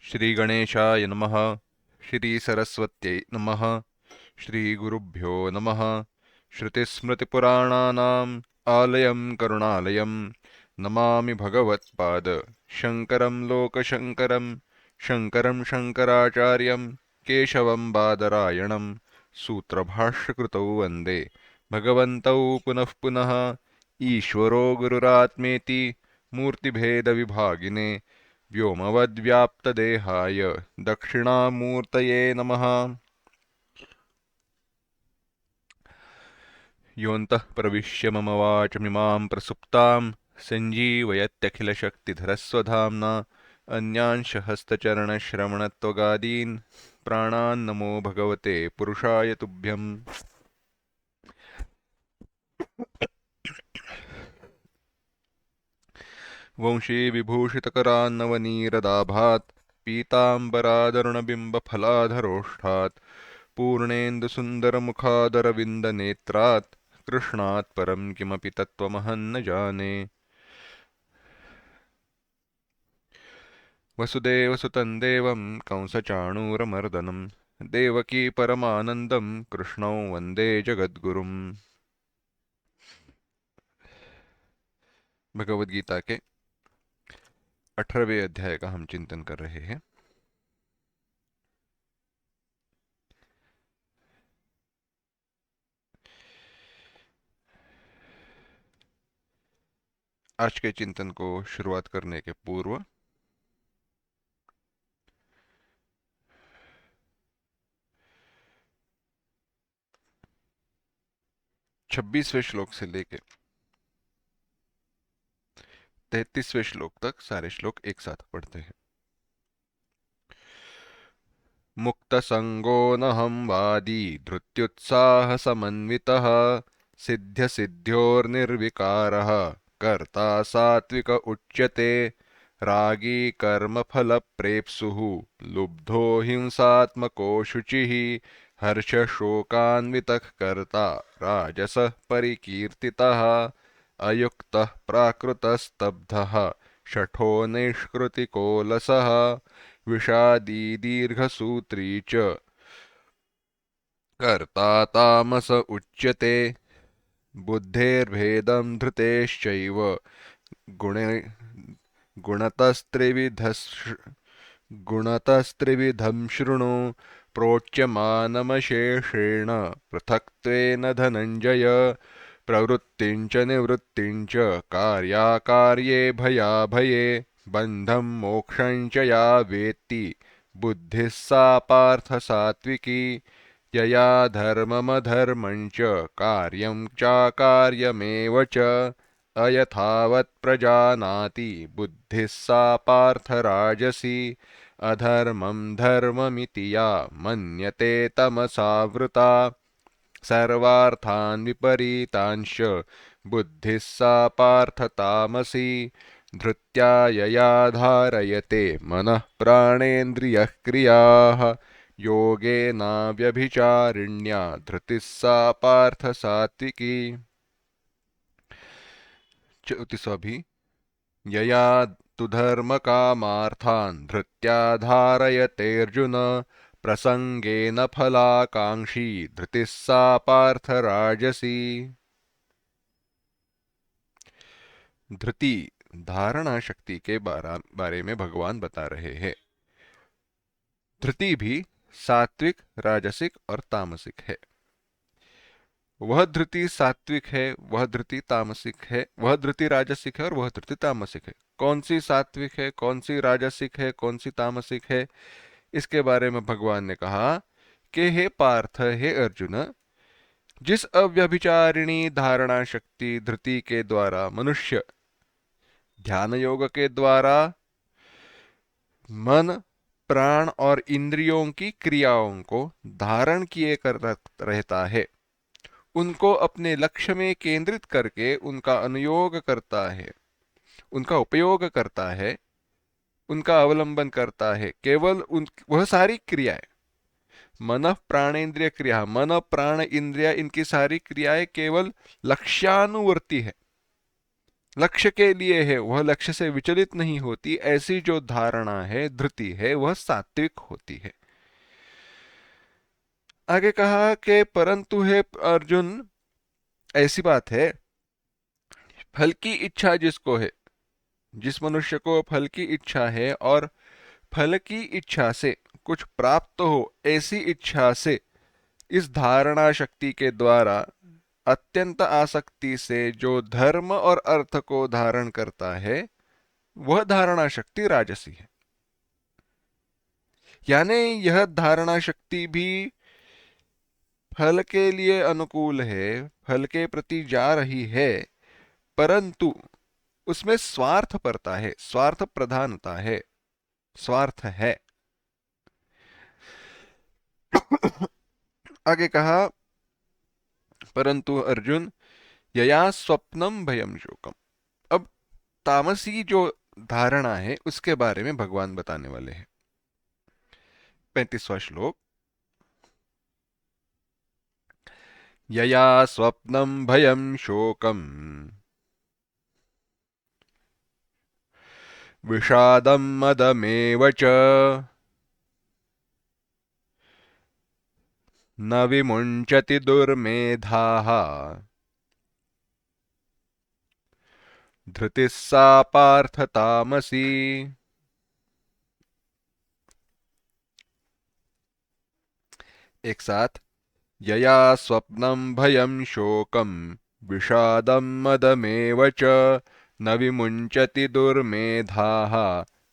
श्रीगणेशाय नमः। श्रीसरस्वत्यै नमः। श्रीगुरुभ्यो नमः। श्रुतिस्मृतिपुराणानाम् आलयं करुणालयं नमामि भगवत्पाद शङ्करं लोकशङ्करं। शङ्करं शङ्कराचार्यं केशवं बादरायणं सूत्रभाष्यकृतौ वन्दे भगवन्तौ पुनः पुनः। ईश्वरो गुरुरात्मेति मूर्तिभेदविभागिने व्योमवद्व्याप्तदेहाय दक्षिणामूर्तये नमः। योऽन्तः प्रविश्य मम वाचमिमां प्रसुप्तां सञ्जीवयत्यखिलशक्तिधरस्वधाम्ना अन्यांशहस्तचरणश्रवणत्वगादीन् प्राणान्नमो भगवते पुरुषाय तुभ्यम्। वंशी विभूषितकरान्नवनीरदाभात् पीताम्बरादरुणबिम्बफलाधरोष्ठात् पूर्णेन्दुसुन्दरमुखादरविन्दनेत्रात् कृष्णात् परं किमपि तत्त्वमहं न जाने। वसुदेवसुतं देवं कंसचाणूरमर्दनं देवकी परमानन्दं कृष्णौ वन्दे जगद्गुरुम्। भगवद गीता के 18वें अध्याय का हम चिंतन कर रहे हैं। आज के चिंतन को शुरुआत करने के पूर्व 26वें श्लोक से लेकर 33वें श्लोक तक सारे श्लोक एक साथ पढ़ते हैं। मुक्तसंगो नहं वादी धृत्युत्साहसमन्वितः सिद्ध्यसिद्ध्योर्निर्विकारः कर्ता सात्विक उच्यते। रागी कर्मफलप्रेप्सुः लुब्धो हिंसात्मको शुचिः हर्षशोकान्वितः कर्ता राजसः परिकीर्तितः अयुक्तः प्राकृतस्तब्धः शठो निष्कृतिकोलसः विषादी दीर्घसूत्री च कर्ता तामस उच्यते। बुद्धेर्भेदं धृतेश्चैव गुणे गुणतस्त्रिविधं शृणु प्रोच्यमानमशेषेण पृथक्त्वेन धनञ्जय। प्रवृत्तिं च निवृत्तिं च कार्याकार्ये भयाभये बन्धं मोक्षं च या वेत्ति बुद्धिः सा पार्थ सात्विकी। यया धर्ममधर्मं च कार्यं चाकार्यमेव च अयथावत् प्रजानाति बुद्धिः सा पार्थ राजसी। अधर्मं धर्ममिति या मन्यते तमसावृता सर्वार्थान् विपरीतांश्च बुद्धिः सा पार्थ तामसी। धृत्या यया धारयते मनः प्राणेन्द्रियः क्रियाः योगेनाव्यभिचारिण्या धृतिः सा पार्थ सात्विकी। 34वां भी यया तु धर्मकामार्थान् धृत्या धारयतेऽर्जुन प्रसंगेन फलाकांक्षी धृतिः सा पार्थ राजसी। धृति धारणा शक्ति के बारे में भगवान बता रहे हैं। धृति भी सात्विक, राजसिक और तामसिक है। वह धृति सात्विक है, वह धृति तामसिक है, वह धृति राजसिक है और वह धृति तामसिक है। कौन सी सात्विक है, कौन सी राजसिक है, कौन सी तामसिक है, इसके बारे में भगवान ने कहा कि हे पार्थ, हे अर्जुन, जिस अव्यभिचारिणी धारणा शक्ति धृति के द्वारा मनुष्य ध्यान योग के द्वारा मन, प्राण और इंद्रियों की क्रियाओं को धारण किए कर रहता है, उनको अपने लक्ष्य में केंद्रित करके उनका अनुयोग करता है, उनका उपयोग करता है, उनका अवलंबन करता है, केवल वह सारी क्रियाएं मन प्राणेन्द्रिय क्रिया, मन प्राण इंद्रिय, इनकी सारी क्रियाएं केवल लक्ष्यानुवर्ती है, लक्ष्य के लिए है, वह लक्ष्य से विचलित नहीं होती, ऐसी जो धारणा है, धृति है, वह सात्विक होती है। आगे कहा कि परंतु है अर्जुन, ऐसी बात है, फल की इच्छा जिसको है, जिस मनुष्य को फल की इच्छा है और फल की इच्छा से कुछ प्राप्त हो, ऐसी इच्छा से इस धारणा शक्ति के द्वारा अत्यंत आसक्ति से जो धर्म और अर्थ को धारण करता है, वह धारणा शक्ति राजसी है। यानी यह धारणा शक्ति भी फल के लिए अनुकूल है, फल के प्रति जा रही है, परंतु उसमें स्वार्थ पड़ता है, स्वार्थ प्रधानता है, स्वार्थ है। आगे कहा, परंतु अर्जुन यया स्वप्नम भयम शोकम। अब तामसी जो धारणा है उसके बारे में भगवान बताने वाले हैं। 35वां श्लोक। यया स्वप्नम भयम शोकम विषादम मदमेव च न विमुञ्चति दुर्मेधाः धृतिः सा पार्थ तामसी। एक साथ। यया स्वप्नं भयं शोकं विषादं मदमेव च न विमुञ्चति दुर्मेधाः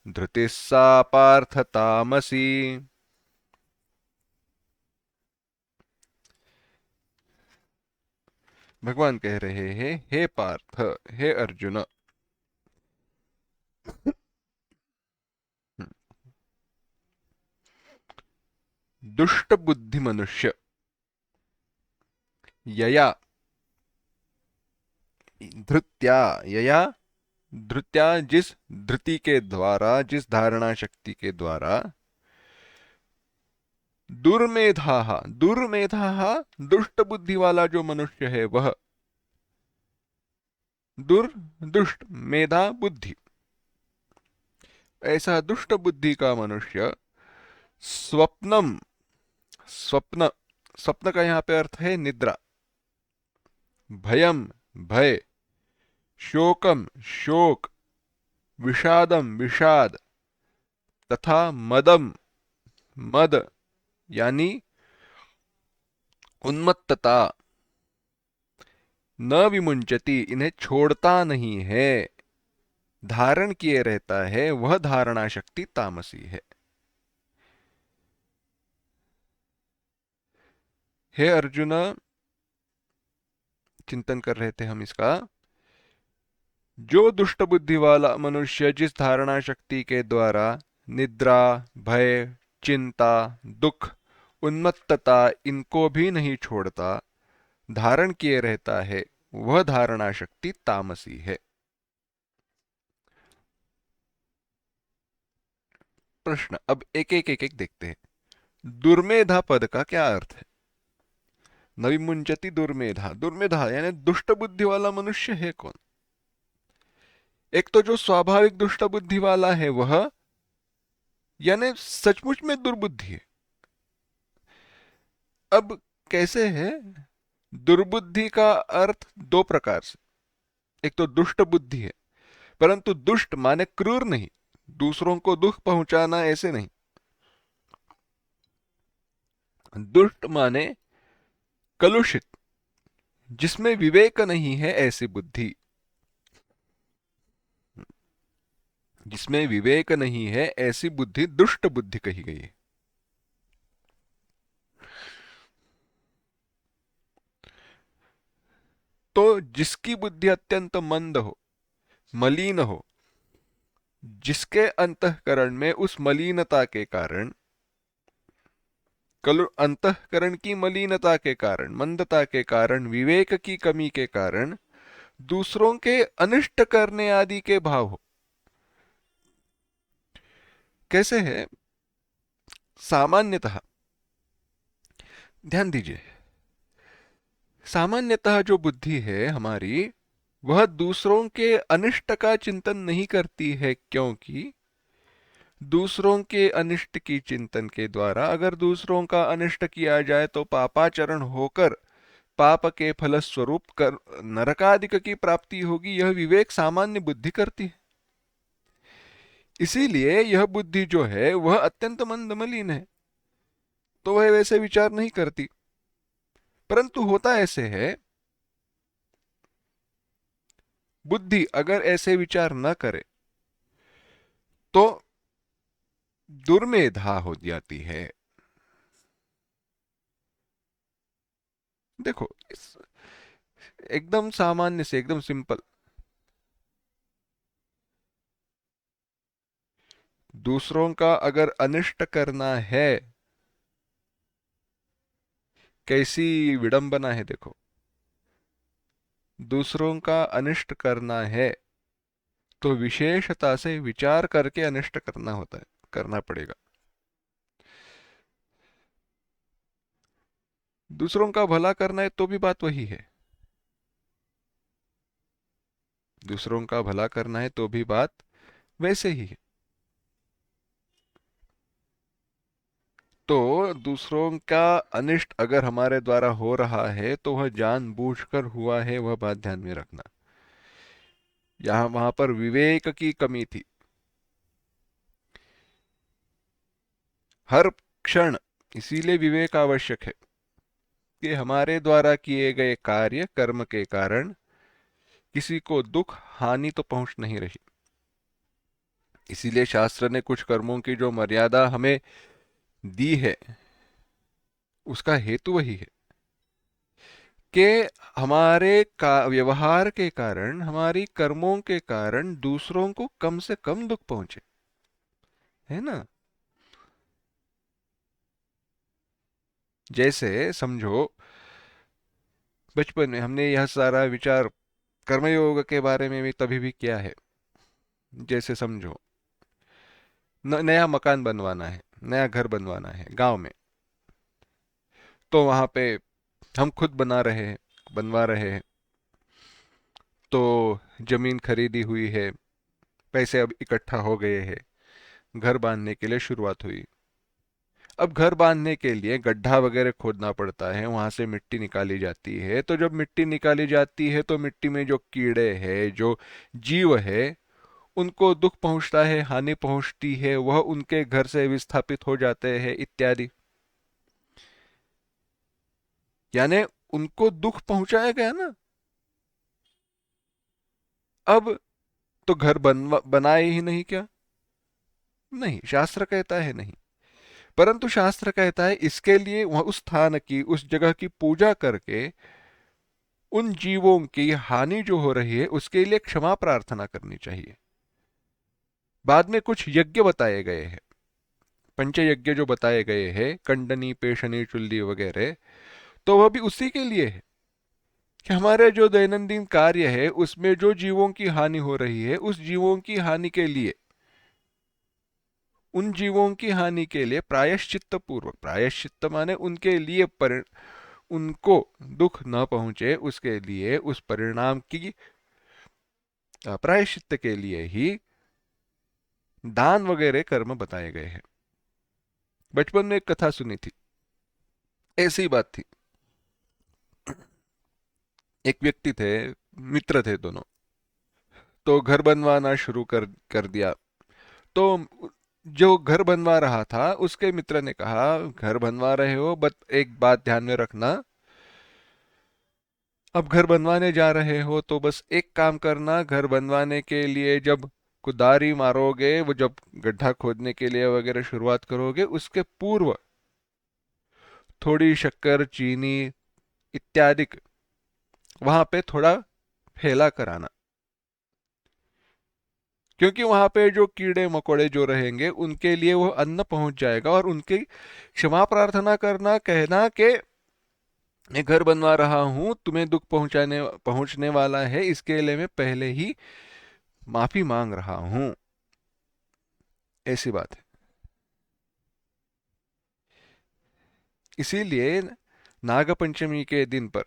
धृतिः सा पार्थ तामसी। भगवान कह रहे हैं, हे पार्थ, हे अर्जुन, दुष्ट बुद्धि मनुष्य यया धृत्या, यया धृत्या, जिस धृति के द्वारा, जिस धारणा शक्ति के द्वारा, दुर्मेधा, दुर्मेधा दुष्ट बुद्धि वाला जो मनुष्य है वह, दुर दुष्ट, मेधा बुद्धि, ऐसा दुष्ट बुद्धि का मनुष्य स्वप्नम, स्वप्न, स्वप्न का यहां पे अर्थ है निद्रा, भयम भय, शोकम शोक, विषादम विषाद, तथा मदम मद यानी उन्मत्तता, न विमुंचति, इन्हें छोड़ता नहीं है, धारण किए रहता है, वह धारणा शक्ति तामसी है। हे अर्जुन, चिंतन कर रहे थे हम इसका, जो दुष्ट बुद्धि वाला मनुष्य जिस धारणा शक्ति के द्वारा निद्रा, भय, चिंता, दुख, उन्मत्तता इनको भी नहीं छोड़ता, धारण किए रहता है, वह धारणा शक्ति तामसी है। प्रश्न अब एक एक एक एक देखते हैं। दुर्मेधा पद का क्या अर्थ है? नविमुंचति दुर्मेधा, दुर्मेधा यानी दुष्ट बुद्धि वाला मनुष्य है कौन? एक तो जो स्वाभाविक दुष्ट बुद्धि वाला है वह, यानी सचमुच में दुर्बुद्धि है। अब कैसे है? दुर्बुद्धि का अर्थ दो प्रकार से, एक तो दुष्ट बुद्धि है, परंतु दुष्ट माने क्रूर नहीं, दूसरों को दुख पहुंचाना ऐसे नहीं। दुष्ट माने कलुषित, जिसमें विवेक नहीं है, ऐसी बुद्धि, जिसमें विवेक नहीं है ऐसी बुद्धि दुष्ट बुद्धि कही गई है। तो जिसकी बुद्धि अत्यंत मंद हो, मलिन हो, जिसके अंतःकरण में उस मलिनता के कारण, अंतःकरण की मलिनता के कारण, मंदता के कारण, विवेक की कमी के कारण दूसरों के अनिष्ट करने आदि के भाव हो। कैसे है? सामान्यतः ध्यान दीजिए, सामान्यतः जो बुद्धि है हमारी, वह दूसरों के अनिष्ट का चिंतन नहीं करती है, क्योंकि दूसरों के अनिष्ट की चिंतन के द्वारा अगर दूसरों का अनिष्ट किया जाए तो पापाचरण होकर पाप के फलस्वरूप कर नरकादिक की प्राप्ति होगी। यह विवेक सामान्य बुद्धि करती है। इसीलिए यह बुद्धि जो है वह अत्यंत मंद मलिन है, तो वह वैसे विचार नहीं करती। परंतु होता ऐसे है, बुद्धि अगर ऐसे विचार न करे तो दुर्मेधा हो जाती है। देखो एकदम सामान्य से एकदम सिंपल, दूसरों का अगर अनिष्ट करना है, कैसी विडंबना है देखो, दूसरों का अनिष्ट करना है तो विशेषता से विचार करके अनिष्ट करना होता है, करना पड़ेगा। दूसरों का भला करना है तो भी बात वही है, दूसरों का भला करना है तो भी बात वैसे ही है। तो दूसरों का अनिष्ट अगर हमारे द्वारा हो रहा है तो वह जानबूझकर हुआ है, वह बात ध्यान में रखना। यहां वहां पर विवेक की कमी थी। हर क्षण इसीलिए विवेक आवश्यक है कि हमारे द्वारा किए गए कार्य कर्म के कारण किसी को दुख हानि तो पहुंच नहीं रही। इसीलिए शास्त्र ने कुछ कर्मों की जो मर्यादा हमें दी है, उसका हेतु वही है कि हमारे का व्यवहार के कारण, हमारी कर्मों के कारण दूसरों को कम से कम दुख पहुंचे, है ना। जैसे समझो, बचपन में हमने यह सारा विचार कर्मयोग के बारे में भी तभी भी किया है। जैसे समझो नया मकान बनवाना है, नया घर बनवाना है गांव में, तो वहां पे हम खुद बना रहे हैं, बनवा रहे हैं, तो जमीन खरीदी हुई है, पैसे अब इकट्ठा हो गए हैं, घर बांधने के लिए शुरुआत हुई। अब घर बांधने के लिए गड्ढा वगैरह खोदना पड़ता है, वहां से मिट्टी निकाली जाती है। तो जब मिट्टी निकाली जाती है तो मिट्टी में जो कीड़े हैं, जो जीव है, उनको दुख पहुंचता है, हानि पहुंचती है, वह उनके घर से विस्थापित हो जाते हैं इत्यादि। यानी उनको दुख पहुंचाया गया ना। अब तो घर बनाए ही नहीं क्या? नहीं, शास्त्र कहता है नहीं। परंतु शास्त्र कहता है इसके लिए वह उस स्थान की, उस जगह की पूजा करके उन जीवों की हानि जो हो रही है उसके लिए क्षमा प्रार्थना करनी चाहिए। बाद में कुछ यज्ञ बताए गए हैं, पंचयज्ञ जो बताए गए हैं, कंडनी पेशनी चुल्ली वगैरह, तो वह भी उसी के लिए है कि हमारे जो दैनंदिन कार्य है उसमें जो जीवों की हानि हो रही है, उस जीवों की हानि के लिए, उन जीवों की हानि के लिए प्रायश्चित्त पूर्वक, प्रायश्चित्त माने उनके लिए उनको दुख न पहुंचे उसके लिए, उस परिणाम की प्रायश्चित्त के लिए ही दान वगैरह कर्म बताए गए हैं। बचपन में एक कथा सुनी थी, ऐसी बात थी। एक व्यक्ति थे, मित्र थे दोनों, तो घर बनवाना शुरू कर दिया। तो जो घर बनवा रहा था उसके मित्र ने कहा, घर बनवा रहे हो बट एक बात ध्यान में रखना, अब घर बनवाने जा रहे हो तो बस एक काम करना, घर बनवाने के लिए जब कुदारी मारोगे, वो जब गड्ढा खोदने के लिए वगैरह शुरुआत करोगे, उसके पूर्व थोड़ी शक्कर चीनी इत्यादि वहां पे थोड़ा फैला कराना, क्योंकि वहां पे जो कीड़े मकोड़े जो रहेंगे उनके लिए वो अन्न पहुंच जाएगा। और उनकी क्षमा प्रार्थना करना, कहना कि मैं घर बनवा रहा हूं, तुम्हें दुख पहुंचने वाला है, इसके लिए मैं पहले ही माफी मांग रहा हूं। ऐसी बात है। इसीलिए नागपंचमी के दिन पर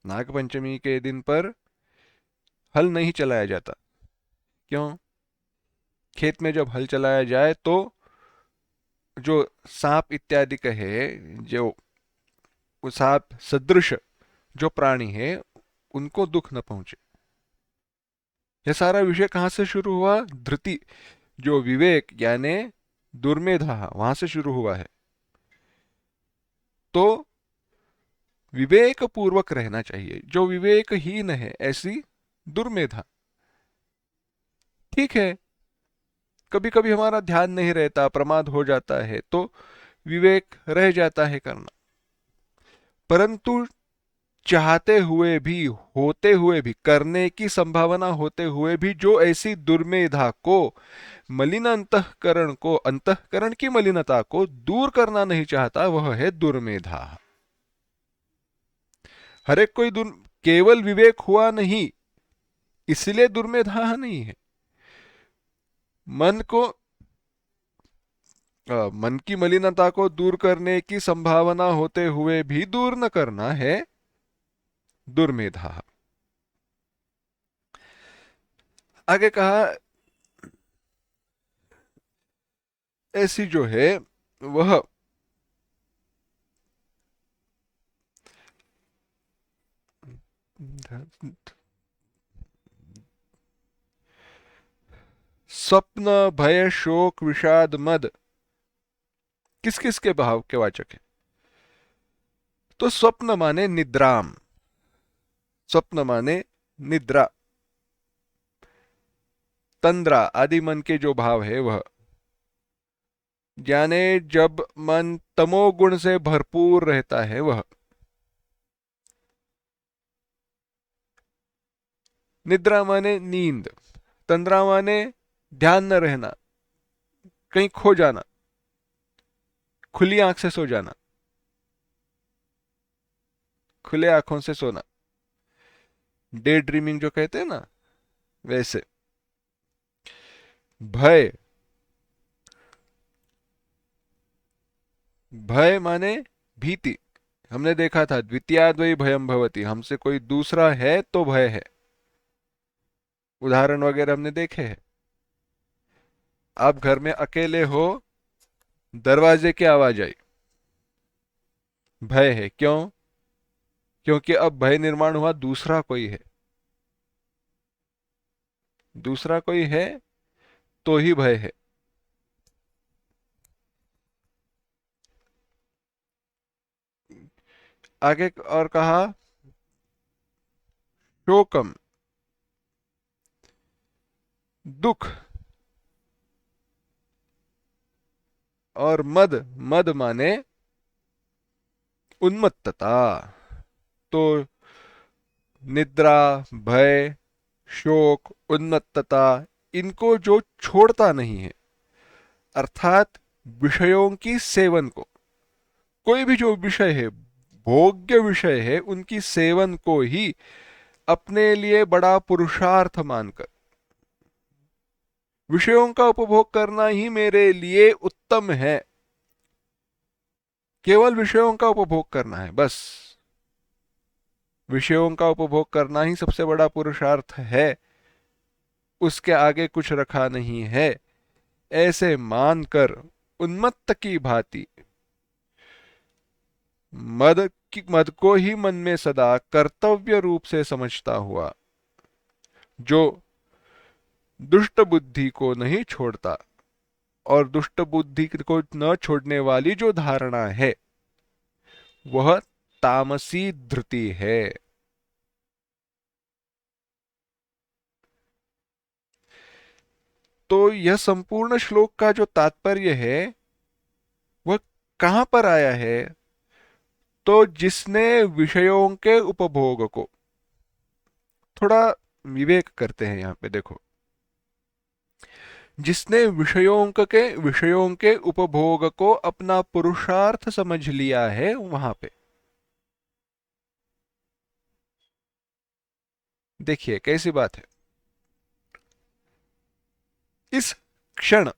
नागपंचमी के दिन पर हल नहीं चलाया जाता। क्यों? खेत में जब हल चलाया जाए तो जो सांप इत्यादि का है, जो वो सांप सदृश जो प्राणी है, उनको दुख न पहुंचे। यह सारा विषय कहाँ से शुरू हुआ? धृति, जो विवेक यानी दुर्मेधा, वहां से शुरू हुआ है। तो विवेक पूर्वक रहना चाहिए। जो विवेकहीन है ऐसी दुर्मेधा। ठीक है, कभी कभी हमारा ध्यान नहीं रहता, प्रमाद हो जाता है, तो विवेक रह जाता है करना। परंतु चाहते हुए भी, होते हुए भी, करने की संभावना होते हुए भी जो ऐसी दुर्मेधा को, मलिन अंतःकरण को, अंतःकरण की मलिनता को दूर करना नहीं चाहता, वह है दुर्मेधा। हर एक कोई केवल विवेक हुआ नहीं इसलिए दुर्मेधा नहीं है। मन को, मन की मलिनता को दूर करने की संभावना होते हुए भी दूर न करना है दुर्मेधा। आगे कहा, ऐसी जो है वह स्वप्न, भय, शोक, विषाद, मद किस किस के भाव के वाचक है? तो स्वप्न माने निद्राम, स्वप्न माने निद्रा, तंद्रा आदि मन के जो भाव है वह, यानी जब मन तमोगुण से भरपूर रहता है वह। निद्रा माने नींद, तंद्रा माने ध्यान न रहना, कहीं खो जाना, खुली आंख से सो जाना, खुले आंखों से सोना, डे ड्रीमिंग जो कहते हैं ना, वैसे। भय, भय माने भीति। हमने देखा था द्वितीयाद्वै भयम भवति, हमसे कोई दूसरा है तो भय है। उदाहरण वगैरह हमने देखे हैं। आप घर में अकेले हो, दरवाजे की आवाज आई, भय है। क्यों? क्योंकि अब भय निर्माण हुआ, दूसरा कोई है, दूसरा कोई है तो ही भय है। आगे और कहा, शोकम, दुख, और मद, मद माने उन्मत्तता। तो निद्रा, भय, शोक, उन्मत्तता, इनको जो छोड़ता नहीं है, अर्थात विषयों की सेवन को, कोई भी जो विषय है, भोग्य विषय है, उनकी सेवन को ही अपने लिए बड़ा पुरुषार्थ मानकर, विषयों का उपभोग करना ही मेरे लिए उत्तम है, केवल विषयों का उपभोग करना है बस, विषयों का उपभोग करना ही सबसे बड़ा पुरुषार्थ है, उसके आगे कुछ रखा नहीं है, ऐसे मानकर उन्मत्त की भांति मद को ही मन में सदा कर्तव्य रूप से समझता हुआ, जो दुष्ट बुद्धि को नहीं छोड़ता, और दुष्ट बुद्धि को न छोड़ने वाली जो धारणा है वह तामसी धृति है। तो यह संपूर्ण श्लोक का जो तात्पर्य है वह कहां पर आया है? तो जिसने विषयों के उपभोग को, थोड़ा विवेक करते हैं यहां पे देखो, जिसने विषयों के उपभोग को अपना पुरुषार्थ समझ लिया है, वहां पे देखिए कैसी बात है। इस क्षण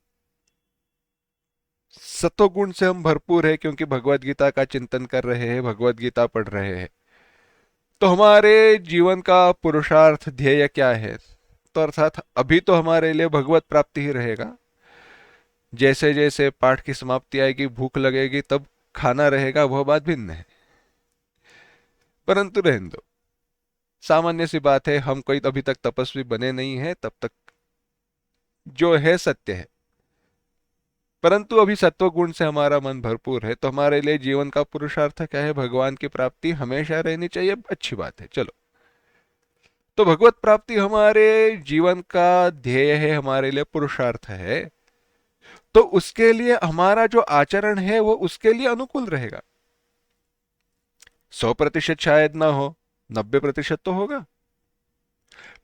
सत्वगुण से हम भरपूर है, क्योंकि भगवत गीता का चिंतन कर रहे हैं, भगवत गीता पढ़ रहे हैं। तो हमारे जीवन का पुरुषार्थ ध्येय क्या है? तो अर्थात अभी तो हमारे लिए भगवत प्राप्ति ही रहेगा। जैसे जैसे पाठ की समाप्ति आएगी, भूख लगेगी, तब खाना रहेगा, वह बात भिन्न है। परंतु रहने दो, सामान्य सी बात है, हम कोई अभी तक तपस्वी बने नहीं है, तब तक जो है सत्य है। परंतु अभी सत्व गुण से हमारा मन भरपूर है, तो हमारे लिए जीवन का पुरुषार्थ क्या है? भगवान की प्राप्ति हमेशा रहनी चाहिए, अच्छी बात है, चलो। तो भगवत प्राप्ति हमारे जीवन का ध्येय है, हमारे लिए पुरुषार्थ है। तो उसके लिए हमारा जो आचरण है वो उसके लिए अनुकूल रहेगा। 100% शायद ना हो, 90% तो होगा।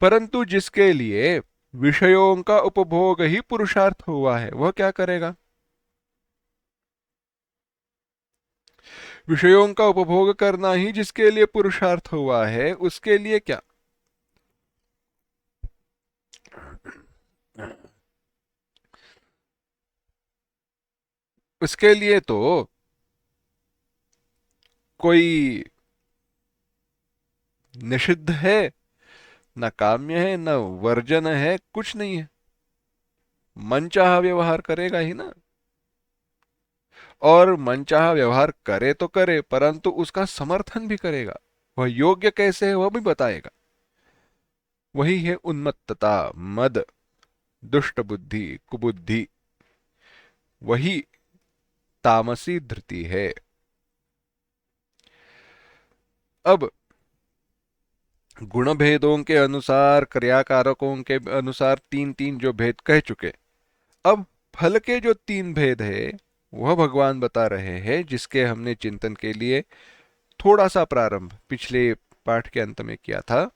परंतु जिसके लिए विषयों का उपभोग ही पुरुषार्थ हुआ है, वह क्या करेगा? विषयों का उपभोग करना ही जिसके लिए पुरुषार्थ हुआ है, उसके लिए क्या? उसके लिए तो कोई निषिद्ध है, न काम्य है, न वर्जन है, कुछ नहीं है। मनचाहा व्यवहार करेगा ही ना। और मनचाहा व्यवहार करे तो करे, परंतु उसका समर्थन भी करेगा। वह योग्य कैसे है वह भी बताएगा। वही है उन्मत्तता, मद, दुष्ट बुद्धि, कुबुद्धि। वही तामसी धृति है। अब गुण भेदों के अनुसार, क्रियाकारकों के अनुसार तीन तीन जो भेद कह चुके, अब फल के जो तीन भेद है वह भगवान बता रहे हैं, जिसके हमने चिंतन के लिए थोड़ा सा प्रारंभ पिछले पाठ के अंत में किया था।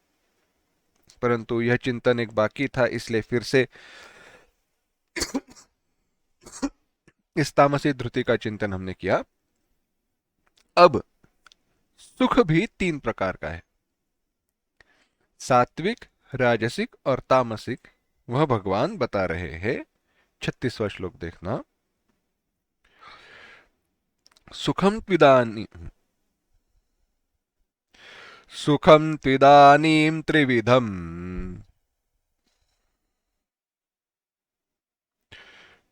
परंतु यह चिंतन एक बाकी था, इसलिए फिर से इस तामसी धृति का चिंतन हमने किया। अब सुख भी तीन प्रकार का है, सात्विक, राजसिक और तामसिक। वह भगवान बता रहे हैं। 36वां श्लोक देखना। सुखम त्विदानी, सुखम त्विदानीं त्रिविधम,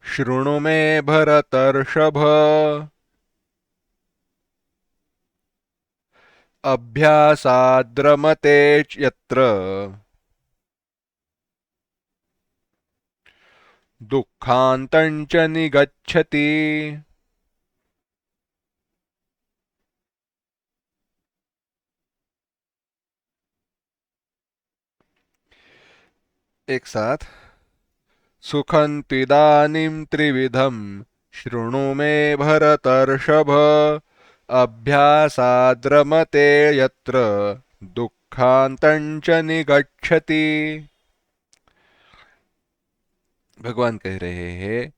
शृणु मे भरतर्षभ, अभ्यासाद्रमते यत्र दुःखान्तं च निगच्छति। एक साथ। सुखं त्विदानीं त्रिविधं, शृणु मे भरतर्षभ, अभ्यासाद्रमते यत्र दुःखान्तं च निगच्छति। भगवान कह रहे हैं,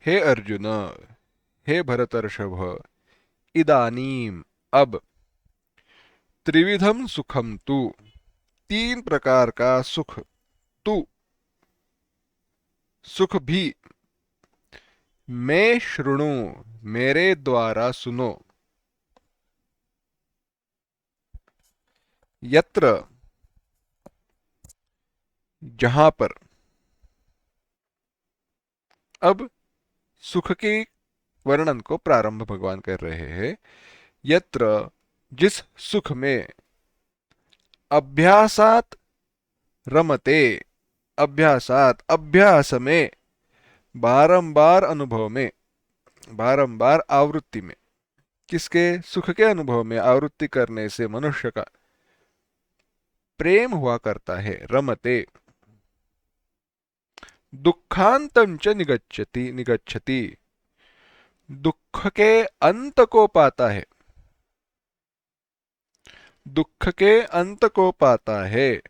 हे अर्जुन, हे भरतर्षभ, इदानीम, अब, त्रिविधम सुखम तु, तीन प्रकार का सुख तू, सुख भी, मैं शृणु, मेरे द्वारा सुनो, यत्र, जहां पर। अब सुख के वर्णन को प्रारंभ भगवान कर रहे हैं। यत्र, जिस सुख में, अभ्यासात रमते, अभ्यासात, अभ्यास में, बारंबार अनुभव में, बारंबार आवृत्ति में। किसके? सुख के अनुभव में आवृत्ति करने से मनुष्य का प्रेम हुआ करता है, रमते। दुखांतं च निगच्छति, निगच्छति, दुख के अंत को पाता है, दुख के अंत को पाता है।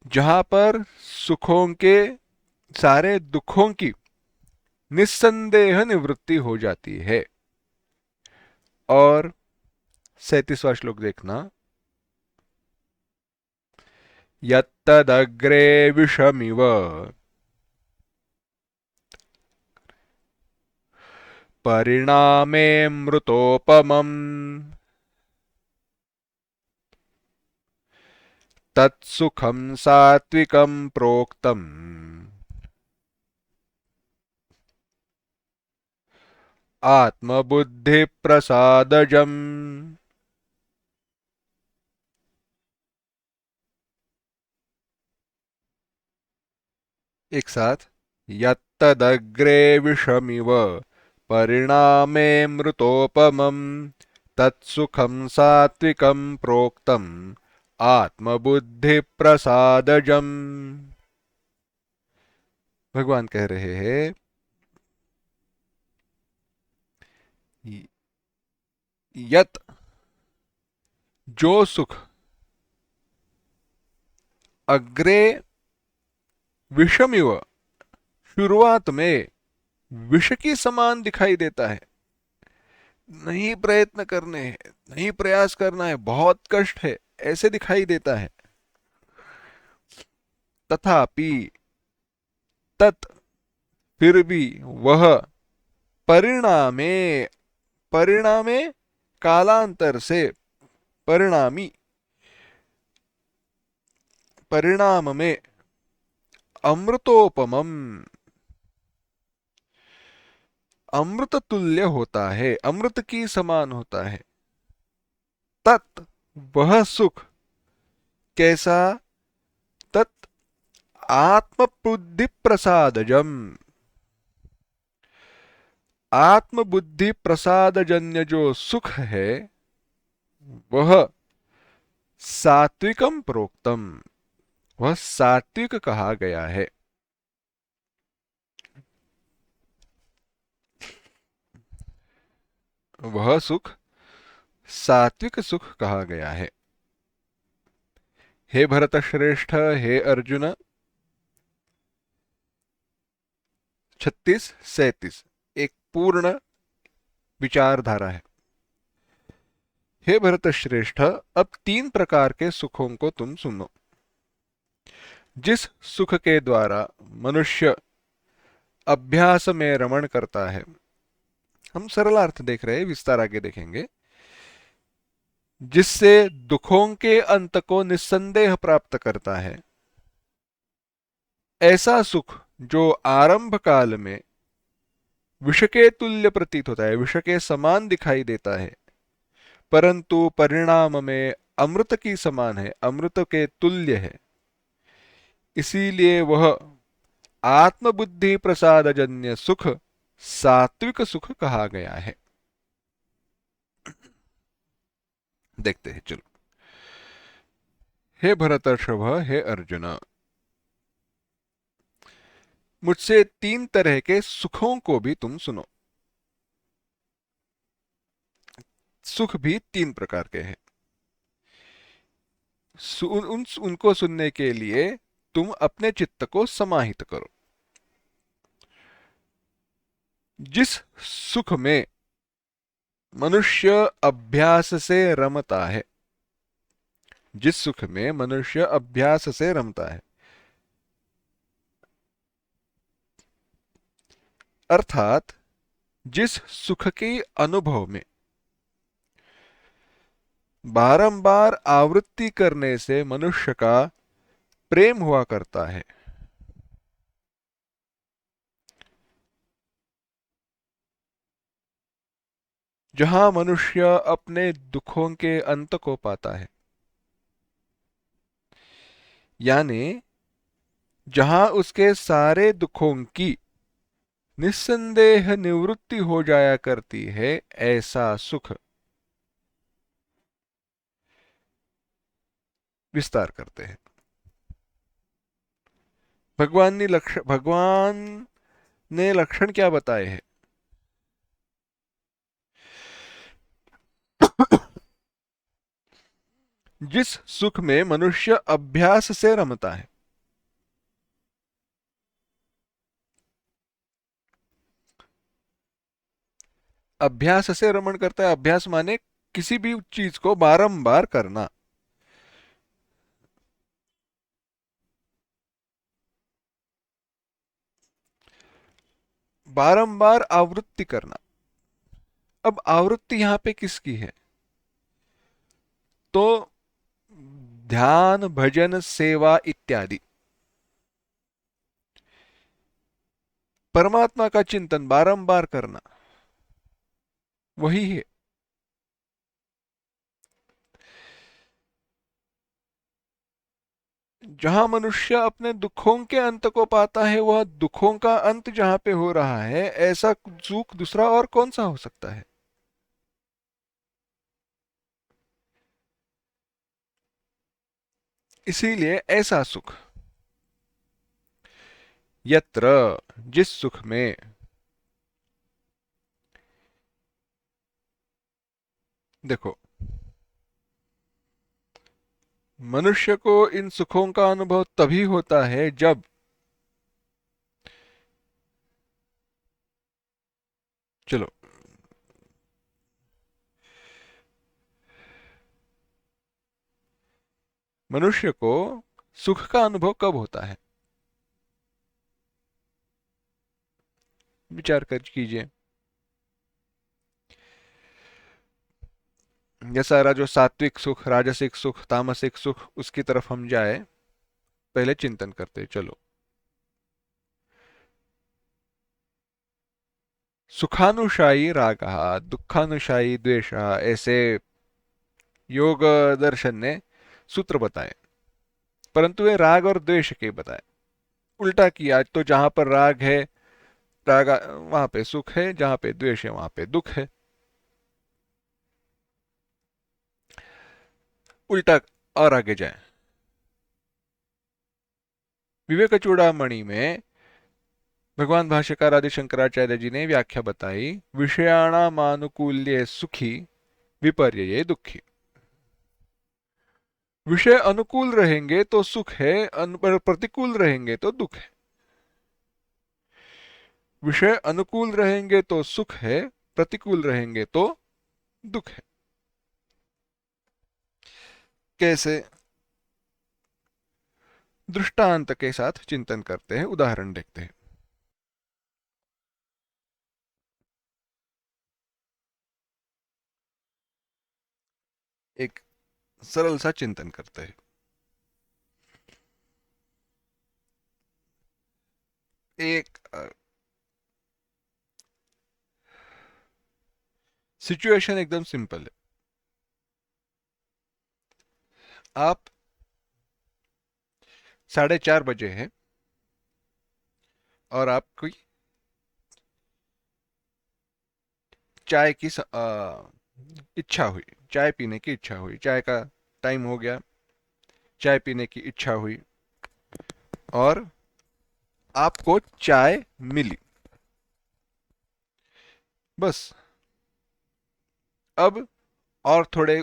जहां पर सुखों के, सारे दुखों की निस्संदेह निवृत्ति हो जाती है। और 37वां श्लोक देखना। यत्तदग्रे विषमिव, परिणामे मृतोपमम् तत्सुखं सात्विकं प्रोक्तम् आत्मबुद्धिप्रसादजम्। एक साथ, यत्तदग्रे विषमिव परिणामे मृतोपमम् तत्सुखं सात्विकं प्रोक्तम् आत्मबुद्धिप्रसादजम्। भगवान कह रहे हैं, यत जो सुख अग्रे विषमिव शुरुआत में विष की समान दिखाई देता है, नहीं प्रयत्न करने हैं, नहीं प्रयास करना है, बहुत कष्ट है, ऐसे दिखाई देता है। तथापि तत् फिर भी वह परिणामे, परिणामे कालांतर से, परिणामी परिणाम में अमृतोपमम अमृत तुल्य होता है, अमृत की समान होता है। तत् वह सुख कैसा, तत् आत्मबुद्धि प्रसादजम, आत्मबुद्धि प्रसादजन्य जो सुख है वह सात्विकम प्रोक्तम, वह सात्विक कहा गया है। वह सुख सात्विक सुख कहा गया है। हे भरत श्रेष्ठ, हे अर्जुन, 36-37 एक पूर्ण विचारधारा है। हे भरत श्रेष्ठ, अब 3 प्रकार के सुखों को तुम सुनो। जिस सुख के द्वारा मनुष्य अभ्यास में रमण करता है, हम सरल अर्थ देख रहे हैं, विस्तार आगे देखेंगे, जिससे दुखों के अंत को निस्संदेह प्राप्त करता है, ऐसा सुख जो आरंभ काल में विष के तुल्य प्रतीत होता है, विष के समान दिखाई देता है, परंतु परिणाम में अमृत की समान है, अमृत के तुल्य है, इसीलिए वह आत्मबुद्धि प्रसादजन्य सुख सात्विक सुख कहा गया है। देखते हैं, चलो। हे भरतर्षभ, हे अर्जुन, मुझसे 3 तरह के सुखों को भी तुम सुनो। सुख भी 3 प्रकार के हैं। उनको सुनने के लिए तुम अपने चित्त को समाहित करो। जिस सुख में मनुष्य अभ्यास से रमता है, जिस सुख में मनुष्य अभ्यास से रमता है, अर्थात जिस सुख के अनुभव में बारंबार आवृत्ति करने से मनुष्य का प्रेम हुआ करता है, जहां मनुष्य अपने दुखों के अंत को पाता है, यानी जहां उसके सारे दुखों की निस्संदेह निवृत्ति हो जाया करती है, ऐसा सुख। विस्तार करते हैं। भगवान ने लक्षण क्या बताए हैं? जिस सुख में मनुष्य अभ्यास से रमता है, अभ्यास से रमण करता है, अभ्यास माने किसी भी चीज को बारंबार करना, बारंबार आवृत्ति करना, अब आवृत्ति यहां पे किसकी है? तो ध्यान, भजन, सेवा इत्यादि परमात्मा का चिंतन बारंबार करना, वही है। जहां मनुष्य अपने दुखों के अंत को पाता है, वह दुखों का अंत जहां पे हो रहा है, ऐसा सुख दूसरा और कौन सा हो सकता है? इसीलिए ऐसा सुख, यत्र, जिस सुख में, देखो, मनुष्य को इन सुखों का अनुभव तभी होता है जब चलो, मनुष्य को सुख का अनुभव कब होता है? विचार कर कीजिए। ये सारा जो सात्विक सुख, राजसिक सुख, तामसिक सुख, उसकी तरफ हम जाए, पहले चिंतन करते चलो। सुखानुशायी राग, दुखानुशायी द्वेष, ऐसे योग दर्शन ने सूत्र बताए, परंतु वे राग और द्वेष के बताए। उल्टा किया तो जहां पर राग है, राग वहां पे सुख है, जहां पे द्वेष है वहां पे दुख है। उल्टा। और आगे जाए, विवेक चूड़ामणि में भगवान भाष्यकार आदि शंकराचार्य जी ने व्याख्या बताई, विषयाणामानुकूल्ये सुखी, विपर्यये दुखी। विषय अनुकूल रहेंगे तो सुख है, प्रतिकूल रहेंगे तो दुख है। विषय अनुकूल रहेंगे तो सुख है, प्रतिकूल रहेंगे तो दुख है। कैसे? दृष्टांत के साथ चिंतन करते हैं, उदाहरण देखते हैं। एक सरल सा चिंतन करते हैं। एक सिचुएशन एकदम सिंपल है। आप 4:30 बजे हैं और आपकी चाय की इच्छा हुई, चाय पीने की इच्छा हुई, चाय का टाइम हो गया, चाय पीने की इच्छा हुई और आपको चाय मिली। बस, अब और थोड़े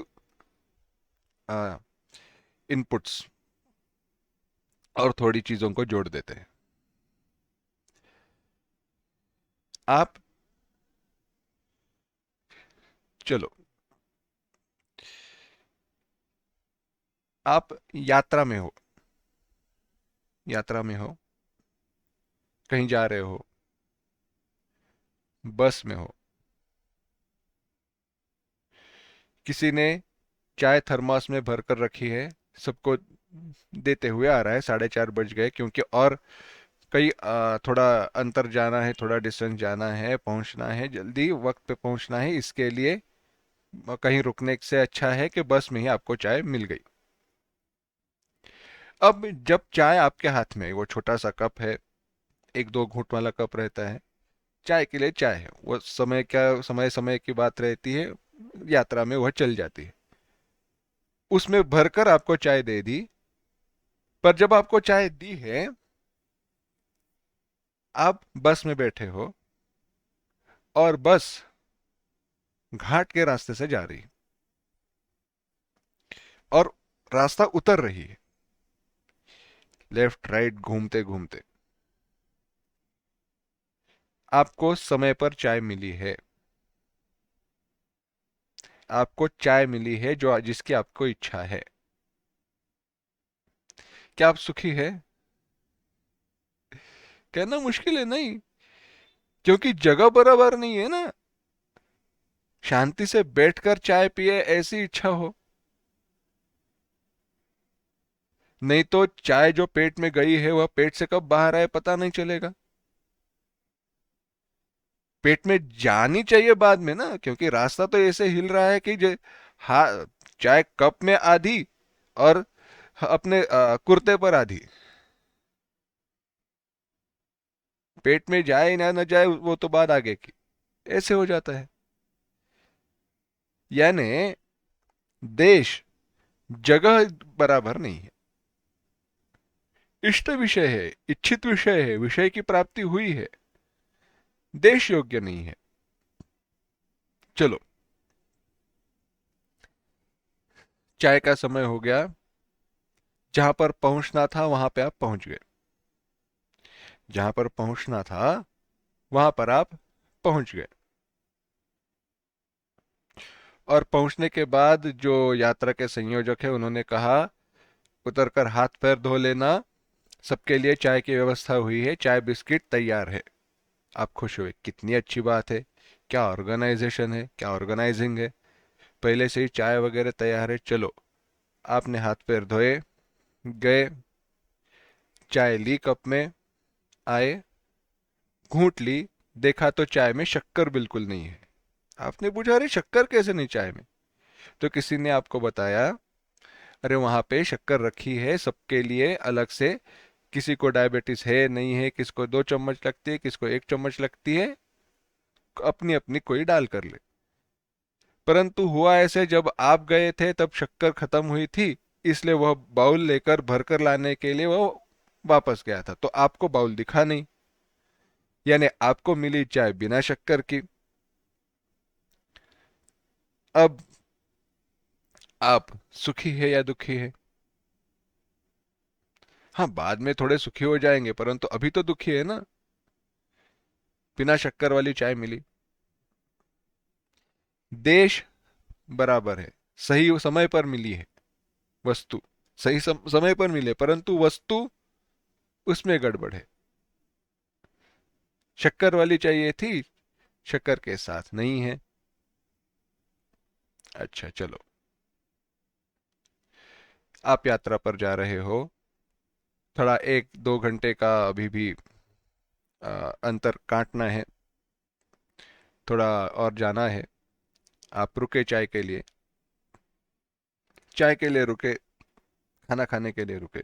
इनपुट्स और थोड़ी चीजों को जोड़ देते हैं। आप, चलो, आप यात्रा में हो, यात्रा में हो, कहीं जा रहे हो, बस में हो, किसी ने चाय थर्मास में भर कर रखी है, सबको देते हुए आ रहा है, 4:30 बज गए, क्योंकि और कई थोड़ा अंतर जाना है, थोड़ा डिस्टेंस जाना है, पहुंचना है, जल्दी वक्त पे पहुंचना है, इसके लिए कहीं रुकने से अच्छा है कि बस में ही आपको चाय मिल गई। अब जब चाय आपके हाथ में, वो छोटा सा कप है, 1-2 घूंट वाला कप रहता है, चाय के लिए चाय है, वो समय क्या, समय समय की बात रहती है, यात्रा में वह चल जाती है। उसमें भरकर आपको चाय दे दी, पर जब आपको चाय दी है, आप बस में बैठे हो और बस घाट के रास्ते से जा रही है और रास्ता उतर रही है, लेफ्ट राइट घूमते घूमते आपको समय पर चाय मिली है। आपको चाय मिली है जो जिसकी आपको इच्छा है। क्या आप सुखी है? कहना मुश्किल है, नहीं, क्योंकि जगह बराबर नहीं है ना। शांति से बैठकर चाय पिए ऐसी इच्छा हो। नहीं तो चाय जो पेट में गई है वह पेट से कब बाहर आए पता नहीं चलेगा। पेट में जानी चाहिए बाद में ना, क्योंकि रास्ता तो ऐसे हिल रहा है कि हाँ, चाय कप में आधी और अपने कुर्ते पर आधी। पेट में जाए ना न जाए वो तो बात आगे की। ऐसे हो जाता है। यानी देश जगह बराबर नहीं है। इष्ट विषय है, इच्छित विषय है, विषय की प्राप्ति हुई है, देश योग्य नहीं है। चलो, चाय का समय हो गया, जहां पर पहुंचना था वहां पे आप पहुंच गए। जहां पर पहुंचना था वहां पर आप पहुंच गए। और पहुंचने के बाद जो यात्रा के संयोजक है उन्होंने कहा उतरकर हाथ पैर धो लेना, सबके लिए चाय की व्यवस्था हुई है, चाय बिस्किट तैयार है। आप खुश हुए, कितनी अच्छी बात है, क्या ऑर्गेनाइजेशन है, क्या ऑर्गेनाइजिंग है, पहले से ही चाय वगैरह तैयार है। चलो, आपने हाथ पैर धोए, गए, चाय ली कप में, आए, घूंट ली, देखा तो चाय में शक्कर बिल्कुल नहीं है। आपने पूछा अरे शक्कर कैसे नहीं चाय में? तो किसी ने आपको बताया अरे वहां पे शक्कर रखी है सबके लिए अलग से, किसी को डायबिटीज है नहीं है, किसको 2 चम्मच लगती है, किसको 1 चम्मच लगती है, अपनी अपनी कोई डाल कर ले। परंतु हुआ ऐसे, जब आप गए थे तब शक्कर खत्म हुई थी, इसलिए वह बाउल लेकर भरकर लाने के लिए वह वापस गया था, तो आपको बाउल दिखा नहीं। यानी आपको मिली चाय बिना शक्कर की। अब आप सुखी है या दुखी है? हाँ, बाद में थोड़े सुखी हो जाएंगे, परंतु अभी तो दुखी है ना, बिना शक्कर वाली चाय मिली। देश बराबर है, सही समय पर मिली है वस्तु, सही समय पर मिले, परंतु वस्तु उसमें गड़बड़ है। शक्कर वाली चाहिए थी, शक्कर के साथ नहीं है। अच्छा चलो, आप यात्रा पर जा रहे हो, थोड़ा 1-2 घंटे का अभी भी अंतर काटना है, थोड़ा और जाना है। आप रुके चाय के लिए, चाय के लिए रुके, खाना खाने के लिए रुके,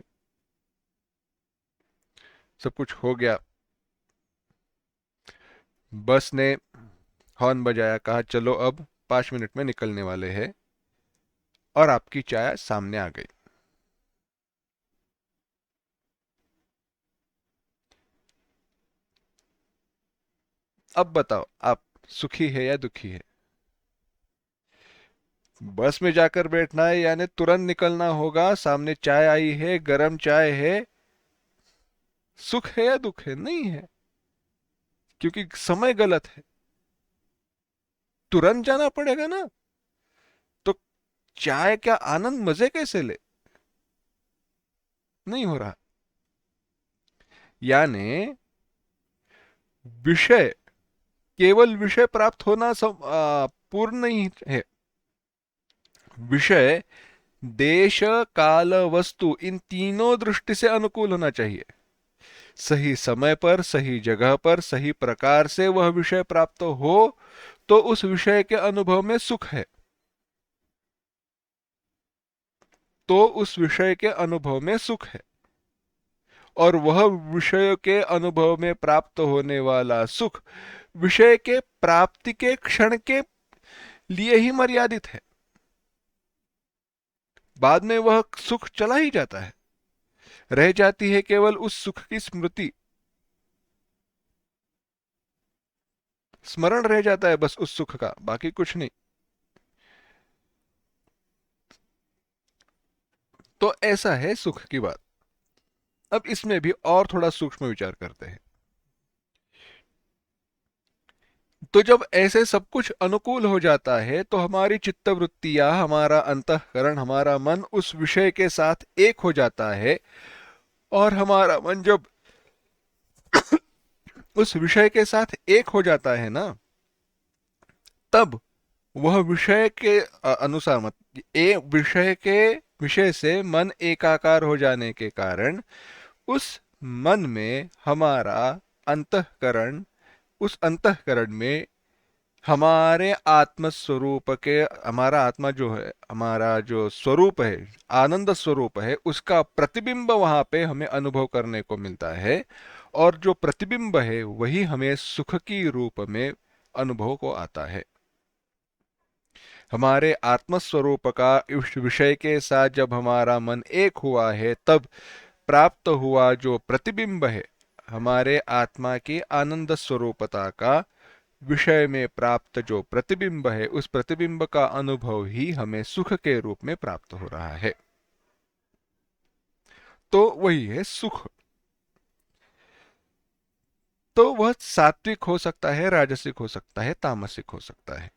सब कुछ हो गया। बस ने हॉर्न बजाया, कहा चलो अब 5 मिनट में निकलने वाले हैं, और आपकी चाय सामने आ गई। अब बताओ, आप सुखी है या दुखी है? बस में जाकर बैठना है यानी तुरंत निकलना होगा, सामने चाय आई है, गरम चाय है, सुख है या दुख है? नहीं है, क्योंकि समय गलत है। तुरंत जाना पड़ेगा ना, तो चाय का आनंद मजे कैसे ले? नहीं हो रहा। यानी विषय, केवल विषय प्राप्त होना पूर्ण नहीं है। विषय, देश, काल, वस्तु, इन तीनों दृष्टि से अनुकूल होना चाहिए। सही समय पर, सही जगह पर, सही प्रकार से वह विषय प्राप्त हो तो उस विषय के अनुभव में सुख है, तो उस विषय के अनुभव में सुख है। और वह विषय के अनुभव में प्राप्त होने वाला सुख विषय के प्राप्ति के क्षण के लिए ही मर्यादित है। बाद में वह सुख चला ही जाता है, रह जाती है केवल उस सुख की स्मृति, स्मरण रह जाता है बस उस सुख का, बाकी कुछ नहीं। तो ऐसा है सुख की बात। अब इसमें भी और थोड़ा सूक्ष्म विचार करते हैं। तो जब ऐसे सब कुछ अनुकूल हो जाता है तो हमारी चित्तवृत्तियां, हमारा अंतःकरण, हमारा मन उस विषय के साथ एक हो जाता है। और हमारा मन जब उस विषय के साथ एक हो जाता है ना, तब वह विषय के अनुसार मत ए विषय के विषय से मन एकाकार हो जाने के कारण उस मन में हमारा अंतःकरण, उस अंतःकरण में हमारे आत्म स्वरूप के, हमारा आत्मा जो है, हमारा जो स्वरूप है, आनंद स्वरूप है, उसका प्रतिबिंब वहां पे हमें अनुभव करने को मिलता है। और जो प्रतिबिंब है वही हमें सुख की रूप में अनुभव को आता है। हमारे आत्मस्वरूप का इस विषय के साथ जब हमारा मन एक हुआ है, तब प्राप्त हुआ जो प्रतिबिंब है, हमारे आत्मा की आनंद स्वरूपता का विषय में प्राप्त जो प्रतिबिंब है, उस प्रतिबिंब का अनुभव ही हमें सुख के रूप में प्राप्त हो रहा है। तो वही है सुख। तो वह सात्विक हो सकता है, राजसिक हो सकता है, तामसिक हो सकता है।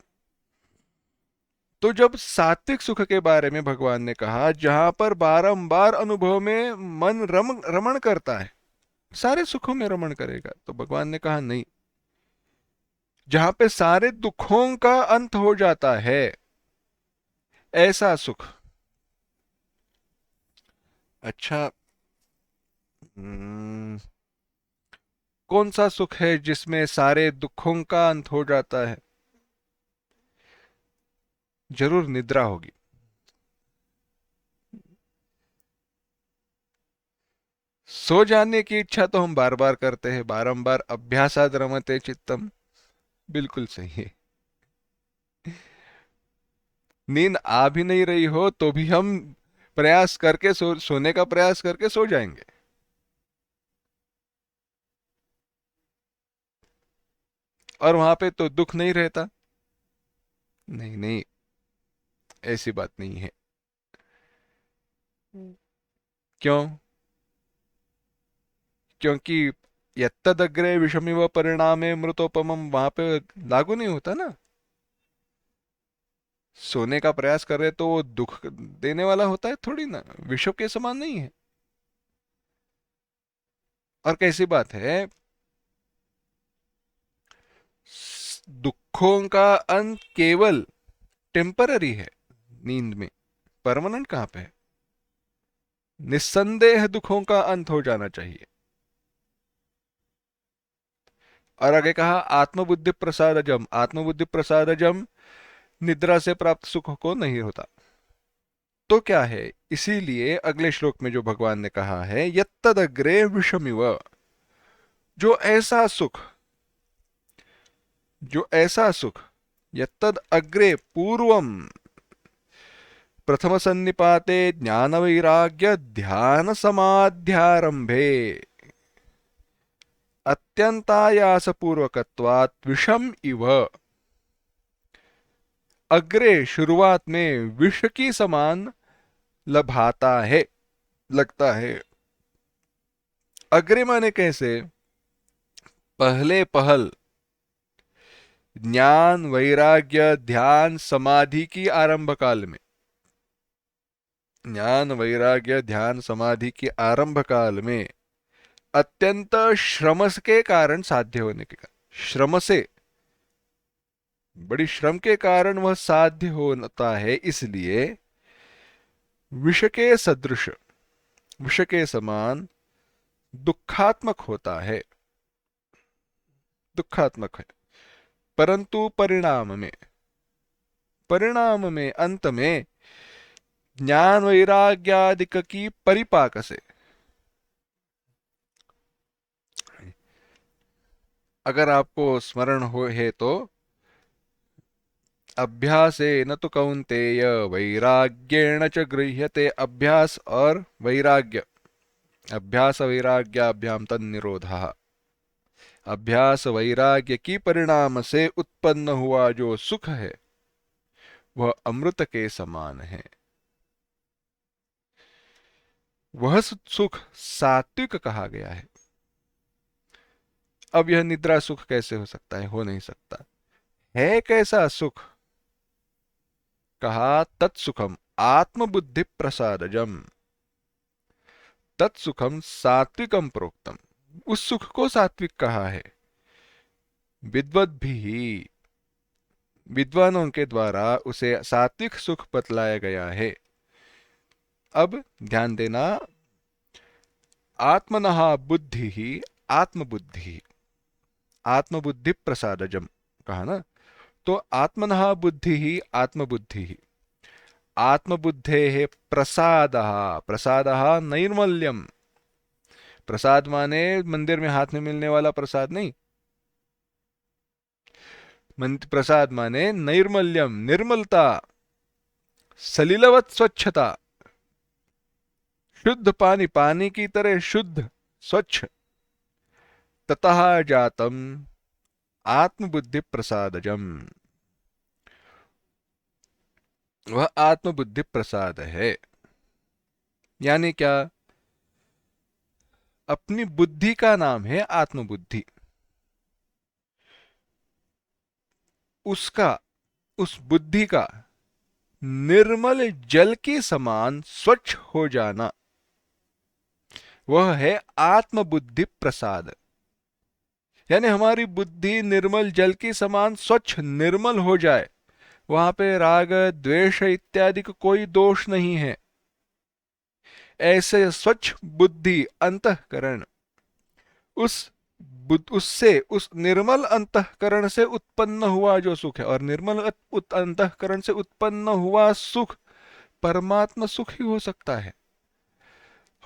तो जब सात्विक सुख के बारे में भगवान ने कहा, जहां पर बारंबार अनुभव में मन रमण करता है, सारे सुखों में रमण करेगा, तो भगवान ने कहा नहीं, जहां पे सारे दुखों का अंत हो जाता है, ऐसा सुख। अच्छा, हम्म, कौन सा सुख है जिसमें सारे दुखों का अंत हो जाता है? जरूर निद्रा होगी। सो जाने की इच्छा तो हम बार बार करते हैं, बारंबार अभ्यासाद रमते चित्तम। बिल्कुल सही है। नींद आ भी नहीं रही हो तो भी हम प्रयास करके सोने का प्रयास करके सो जाएंगे। और वहां पे तो दुख नहीं रहता। नहीं नहीं, ऐसी बात नहीं है। क्यों? क्योंकि यत्तदग्रे विषमिव परिणामे मृतोपमम वहां पे लागू नहीं होता ना। सोने का प्रयास कर रहे तो वो दुख देने वाला होता है थोड़ी ना, विषव के समान नहीं है। और कैसी बात है, दुखों का अंत केवल टेम्पररी है नींद में, परमानेंट कहाँ पे है? निस्संदेह दुखों का अंत हो जाना चाहिए। और आगे कहा आत्मबुद्धि प्रसादजम, आत्मबुद्धि प्रसादजम निद्रा से प्राप्त सुख को नहीं होता। तो क्या है? इसीलिए अगले श्लोक में जो भगवान ने कहा है, यत्तदग्रे विषमिव, जो ऐसा सुख, जो ऐसा सुख, यत्तद अग्रे पूर्वम, प्रथम सन्निपाते ज्ञान वैराग्य ध्यान समाध्यारंभे अत्यंतायास पूर्वकत्वात् विषम इव। अग्रे शुरुआत में विष की समान लभाता है, लगता है। अग्रे माने कैसे? पहले पहल ज्ञान वैराग्य ध्यान समाधि की आरंभ काल में, ज्ञान वैराग्य ध्यान समाधि की आरंभ काल में अत्यंत श्रम के कारण साध्य होने के कारण, श्रम से, बड़ी श्रम के कारण वह साध्य होता है, इसलिए विष के सदृश, विष के समान दुखात्मक होता है, दुखात्मक है। परंतु परिणाम में, परिणाम में अंत में ज्ञान वैराग्यादिक की परिपाक से, अगर आपको स्मरण हो है तो, अभ्यासे न तो कौन्तेय वैराग्येण च गृह्यते, अभ्यास और वैराग्य, अभ्यास वैराग्याभ्याम तन्निरोधः, अभ्यास वैराग्य की परिणाम से उत्पन्न हुआ जो सुख है वह अमृत के समान है। वह सुख सात्विक कहा गया है। अब यह निद्रा सुख कैसे हो सकता है? हो नहीं सकता। है कैसा सुख? कहा तत्सुखम आत्मबुद्धि प्रसादजम, तत्सुखम सात्विकम प्रोक्तम, उस सुख को सात्विक कहा है। विद्वद्भिः, विद्वानों के द्वारा उसे सात्विक सुख बतलाया गया है। अब ध्यान देना, आत्मनः बुद्धि ही आत्मबुद्धि, आत्मबुद्धि प्रसादजम कहा ना, तो आत्मनः बुद्धि ही आत्मबुद्धि ही, आत्मबुद्धेः प्रसादः, प्रसादः नैर्मल्यम, प्रसाद माने मंदिर में हाथ में मिलने वाला प्रसाद नहीं, प्रसाद माने नैर्मल्यम, निर्मलता, सलिलवत स्वच्छता, शुद्ध पानी, पानी की तरह शुद्ध स्वच्छ, ततः जातम आत्मबुद्धि प्रसादजम, वह आत्मबुद्धि प्रसाद है। यानी क्या, अपनी बुद्धि का नाम है आत्मबुद्धि, उसका, उस बुद्धि का निर्मल जल के समान स्वच्छ हो जाना, वह है आत्मबुद्धि प्रसाद। यानी हमारी बुद्धि निर्मल जल के समान स्वच्छ निर्मल हो जाए, वहां पे राग द्वेष इत्यादि का कोई दोष नहीं है। ऐसे स्वच्छ बुद्धि अंतःकरण, उस उससे, उस निर्मल अंतःकरण से उत्पन्न हुआ जो सुख है, और निर्मल अंतःकरण से उत्पन्न हुआ सुख परमात्मा सुख ही हो सकता है,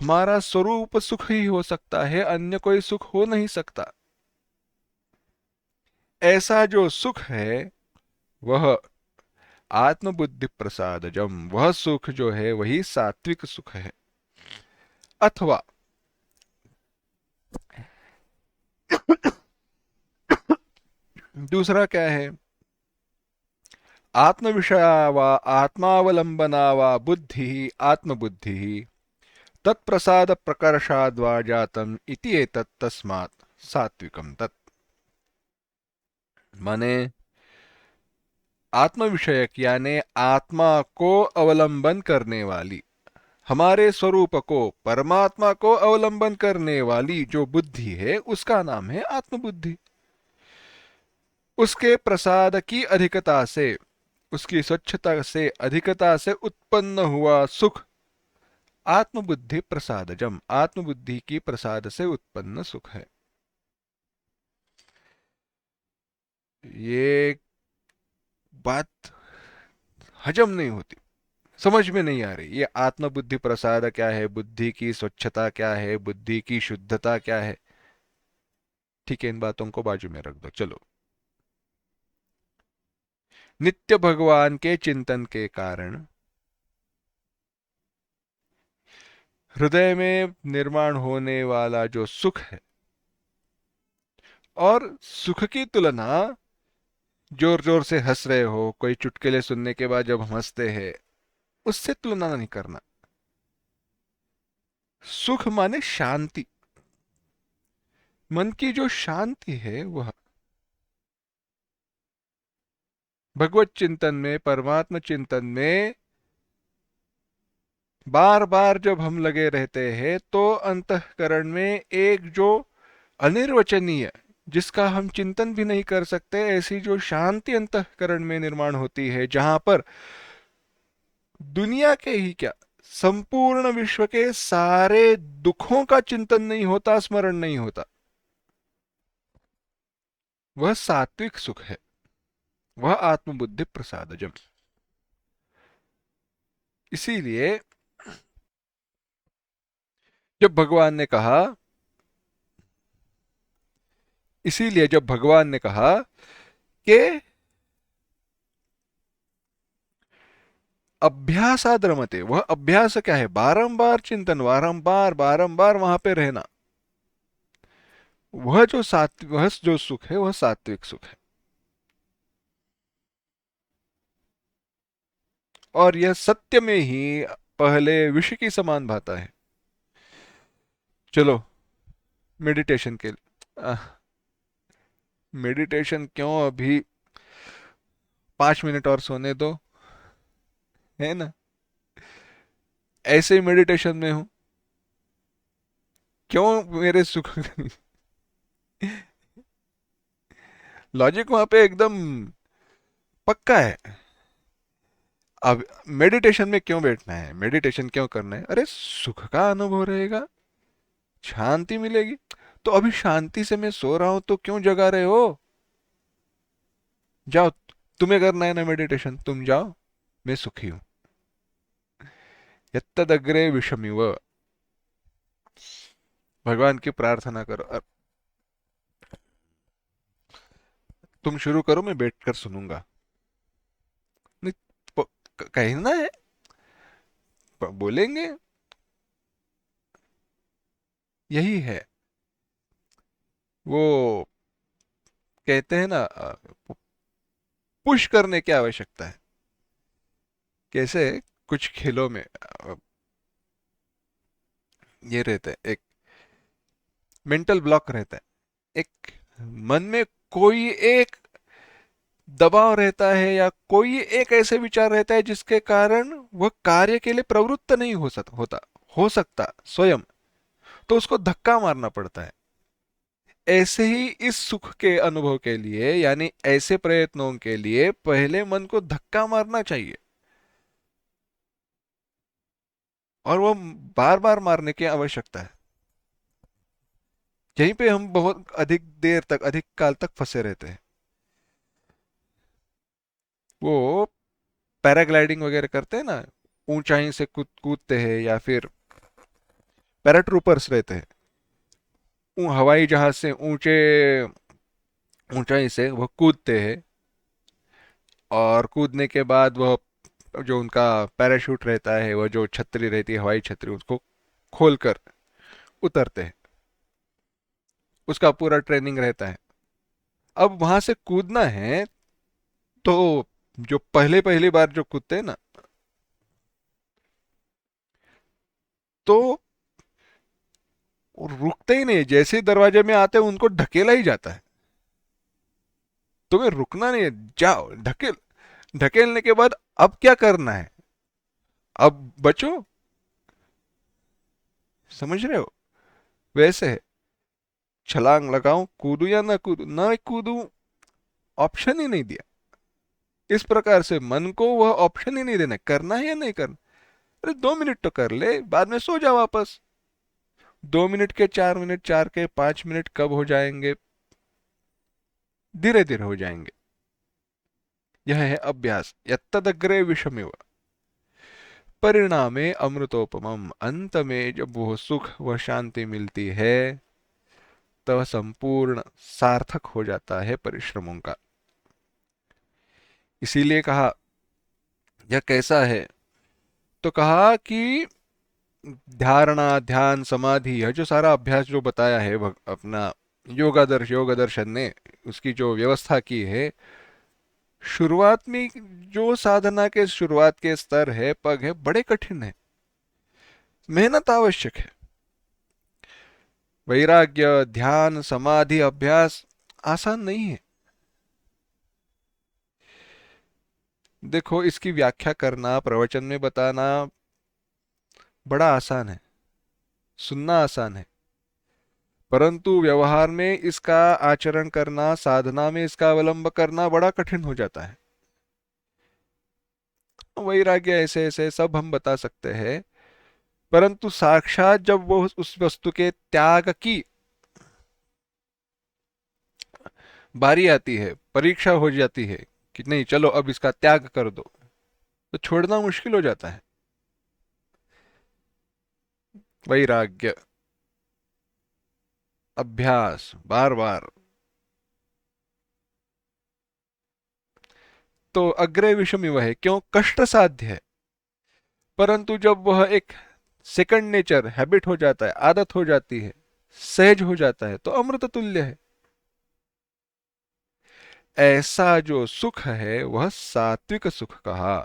हमारा स्वरूप सुख ही हो सकता है, अन्य कोई सुख हो नहीं सकता। ऐसा जो सुख है वह आत्मबुद्धि प्रसादजम, वह सुख जो है वही सात्विक सुख है। अथवा दूसरा क्या है, आत्म विषया व आत्मावलंबना व बुद्धि आत्मबुद्धि तत्प्रसाद प्रकर्षाद्वा जातम इति एतत् तस्मात् सात्विकम तत्। माने आत्म विषयक यानी आत्मा को अवलंबन करने वाली, हमारे स्वरूप को, परमात्मा को अवलंबन करने वाली जो बुद्धि है उसका नाम है आत्मबुद्धि। उसके प्रसाद की अधिकता से, उसकी स्वच्छता से, अधिकता से उत्पन्न हुआ सुख आत्मबुद्धि प्रसादजम, आत्मबुद्धि की प्रसाद से उत्पन्न सुख है। ये बात हजम नहीं होती, समझ में नहीं आ रही। ये आत्मबुद्धि प्रसाद क्या है, बुद्धि की स्वच्छता क्या है, बुद्धि की शुद्धता क्या है, ठीक है, इन बातों को बाजू में रख दो। चलो, नित्य भगवान के चिंतन के कारण हृदय में निर्माण होने वाला जो सुख है, और सुख की तुलना, जोर जोर से हंस रहे हो, कोई चुटकुले सुनने के बाद जब हम हंसते हैं, उससे तुलना नहीं करना। सुख माने शांति, मन की जो शांति है वह भगवत चिंतन में, परमात्मा चिंतन में बार बार जब हम लगे रहते हैं, तो अंतःकरण में एक जो अनिर्वचनीय, जिसका हम चिंतन भी नहीं कर सकते, ऐसी जो शांति अंतःकरण में निर्माण होती है, जहां पर दुनिया के ही क्या, संपूर्ण विश्व के सारे दुखों का चिंतन नहीं होता, स्मरण नहीं होता, वह सात्विक सुख है, वह आत्मबुद्धि प्रसादजम। इसीलिए जब भगवान ने कहा, इसीलिए जब भगवान ने कहा कि अभ्यासाद रमते, वह अभ्यास क्या है, बारंबार चिंतन, बारंबार बारंबार वहां पे रहना, वह जो सुख है वह सात्विक सुख है। और यह सत्य में ही पहले विष की समान भाता है। चलो, मेडिटेशन के लिए, मेडिटेशन क्यों, अभी 5 मिनट और सोने दो, है ना, ऐसे ही मेडिटेशन में हूं, क्यों मेरे सुख लॉजिक वहां पे एकदम पक्का है। अब मेडिटेशन में क्यों बैठना है, मेडिटेशन क्यों करना है? अरे सुख का अनुभव रहेगा, शांति मिलेगी। तो अभी शांति से मैं सो रहा हूं तो क्यों जगा रहे हो? जाओ, तुम्हें करना है ना मेडिटेशन, तुम जाओ, मैं सुखी हूं। यत्तदग्रे विषमिव। भगवान की प्रार्थना करो। तुम शुरू करो, मैं बैठकर सुनूंगा। नहीं, कहना है, बोलेंगे, यही है। वो कहते हैं ना, पुश करने की आवश्यकता है। कैसे? कुछ खेलों में ये रहता है, एक मेंटल ब्लॉक रहता है, एक मन में कोई एक दबाव रहता है या कोई एक ऐसे विचार रहता है जिसके कारण वह कार्य के लिए प्रवृत्त नहीं हो सकता स्वयं, तो उसको धक्का मारना पड़ता है। ऐसे ही इस सुख के अनुभव के लिए, यानी ऐसे प्रयत्नों के लिए पहले मन को धक्का मारना चाहिए, और वो बार बार मारने की आवश्यकता है। यहीं पे हम बहुत अधिक देर तक, अधिक काल तक फंसे रहते हैं। वो पैराग्लाइडिंग वगैरह करते हैं ना, ऊंचाई से कूदते हैं, या फिर पैराट्रूपर्स रहते हैं, हवाई जहाज से ऊंचे ऊंचाई से वह कूदते हैं, और कूदने के बाद वह जो उनका पैराशूट रहता है, वह जो छतरी रहती है, हवाई छतरी, उसको खोलकर उतरते हैं। उसका पूरा ट्रेनिंग रहता है। अब वहां से कूदना है, तो जो पहले पहली बार जो कूदते हैं ना, तो वो रुकते ही नहीं, जैसे ही दरवाजे में आते हैं उनको ढकेला ही जाता है। तुम्हें रुकना नहीं है, जाओ, ढकेलने के बाद अब क्या करना है? अब बचो। समझ रहे हो? वैसे है, छलांग लगाऊं, कूदू या ना कूदू, ऑप्शन ही नहीं दिया। इस प्रकार से मन को वह ऑप्शन ही नहीं देना, करना है या नहीं करना। अरे 2 मिनट तो कर ले, बाद में सो जा वापस। 2 मिनट के 4 मिनट, 4 के 5 मिनट कब हो जाएंगे? धीरे धीरे हो जाएंगे। यह है अभ्यास। यत्तदग्रे विषमिव परिणामे अमृतोपमम। अंत में जब वह सुख, वह शांति मिलती है, तब संपूर्ण सार्थक हो जाता है परिश्रमों का। इसीलिए कहा, यह कैसा है? तो कहा कि धारणा, ध्यान, समाधि, यह जो सारा अभ्यास जो बताया है अपना योग दर्शन ने, उसकी जो व्यवस्था की है, शुरुआत में जो साधना के शुरुआत के स्तर है, पग है, बड़े कठिन है, मेहनत आवश्यक है। वैराग्य, ध्यान, समाधि, अभ्यास आसान नहीं है। देखो, इसकी व्याख्या करना, प्रवचन में बताना बड़ा आसान है, सुनना आसान है, परंतु व्यवहार में इसका आचरण करना, साधना में इसका अवलंब करना बड़ा कठिन हो जाता है। वैराग्य ऐसे ऐसे सब हम बता सकते हैं, परंतु साक्षात जब वो उस वस्तु के त्याग की बारी आती है, परीक्षा हो जाती है कि नहीं चलो अब इसका त्याग कर दो, तो छोड़ना मुश्किल हो जाता है। वैराग्य, अभ्यास, बार बार। तो अग्रे विषम वह है, क्यों? कष्ट साध्य है, परंतु जब वह एक सेकंड नेचर, हैबिट हो जाता है, आदत हो जाती है, सहज हो जाता है, तो अमृत तुल्य है। ऐसा जो सुख है वह सात्विक सुख कहा।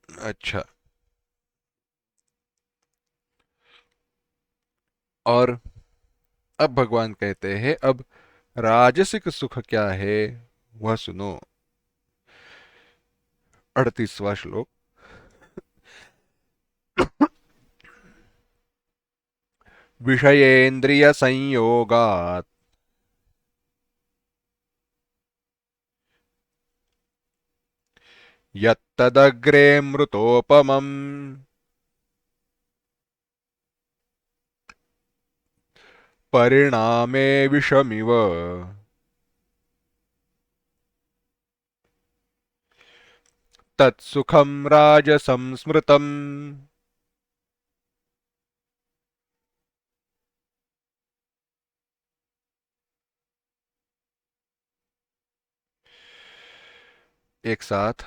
अच्छा, और अब भगवान कहते हैं, अब राजसिक सुख क्या है वह सुनो। 38वां श्लोक। विषयेन्द्रिय संयोगात यत्तदग्रे मृतोपमम् परिणामे विषमिव तत्सुखं राजसं स्मृतम्। एक साथ।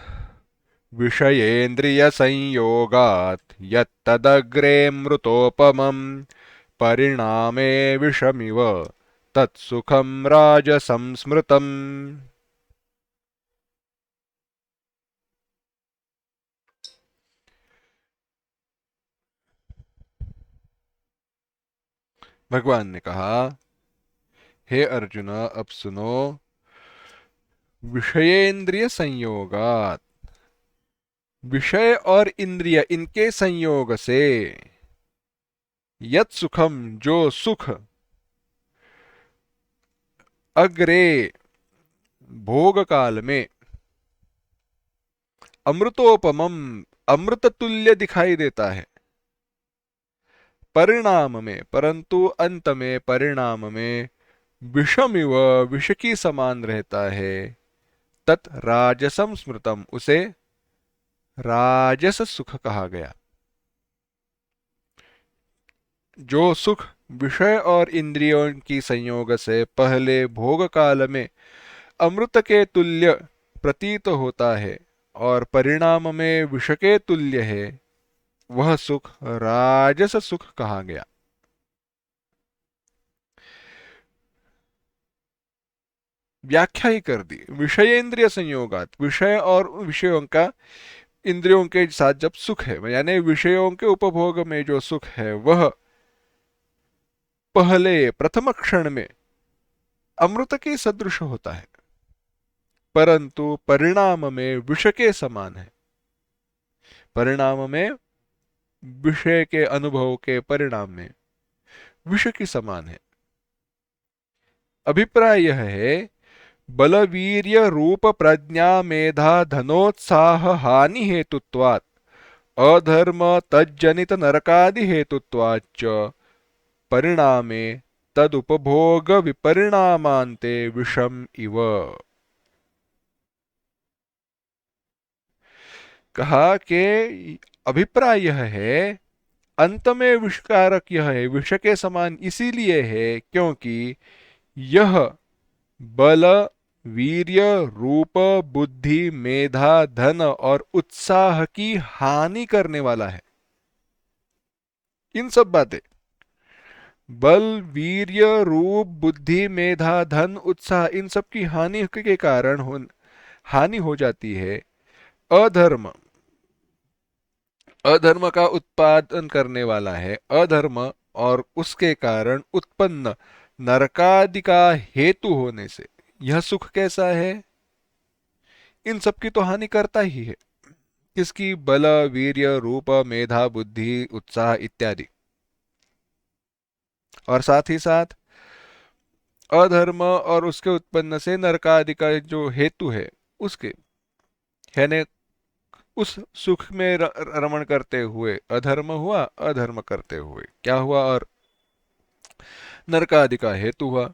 विषयेन्द्रियसंयोगात् यत्तदग्रे मृतोपमम् परिणामे विषमिव तत्सुखं राजसं स्मृतम्। भगवान ने कहा, हे अर्जुन, अब सुनो। विषयेंद्रिय संयोगात, विषय और इंद्रिय इनके संयोग से, यत सुखम जो सुख, अग्रे भोग काल में, अमृतोपमम अमृत तुल्य दिखाई देता है, परिणाम में परंतु अंत में परिणाम में विषमिव विष की समान रहता है, तत् राजसम स्मृतम उसे राजस सुख कहा गया। जो सुख विषय और इंद्रियों की संयोग से पहले भोग काल में अमृत के तुल्य प्रतीत होता है और परिणाम में विष के तुल्य है, वह सुख राजस सुख कहा गया। व्याख्या ही कर दी। विषयेंद्रिय संयोगात, विषय और विषयों का इंद्रियों के साथ जब सुख है, यानी विषयों के उपभोग में जो सुख है वह पहले प्रथम क्षण में अमृत के सदृश होता है, परंतु परिणाम में विष के समान है। परिणाम में विषय के अनुभव के परिणाम में विष के समान है। अभिप्राय यह है, बल वीर्य रूप प्रज्ञा मेधा धनोत्साह हानि हेतुत्वात् अधर्म तज्जनित नरकादि हेतुत्वाच्च परिणामे तदुपभोग विपरिणामान्ते विषम इव। कहा कि अभिप्राय यह है, अंत में विषकारक यह है, विष के समान इसीलिए है क्योंकि यह बल वीर्य रूप बुद्धि मेधा धन और उत्साह की हानि करने वाला है। इन सब बातें, बल वीर्य रूप बुद्धि मेधा धन उत्साह, इन सब की हानि के कारण हानि हो जाती है। अधर्म, अधर्म का उत्पादन करने वाला है अधर्म, और उसके कारण उत्पन्न नरकादि का हेतु होने से यह सुख कैसा है? इन सब की तो हानि करता ही है। किसकी? बल वीर्य रूप मेधा बुद्धि उत्साह इत्यादि। और साथ ही साथ अधर्म और उसके उत्पन्न से नरकादि का जो हेतु है उसके, यानी उस सुख में रमण करते हुए अधर्म हुआ, अधर्म करते हुए क्या हुआ, और नरकादि का हेतु हुआ,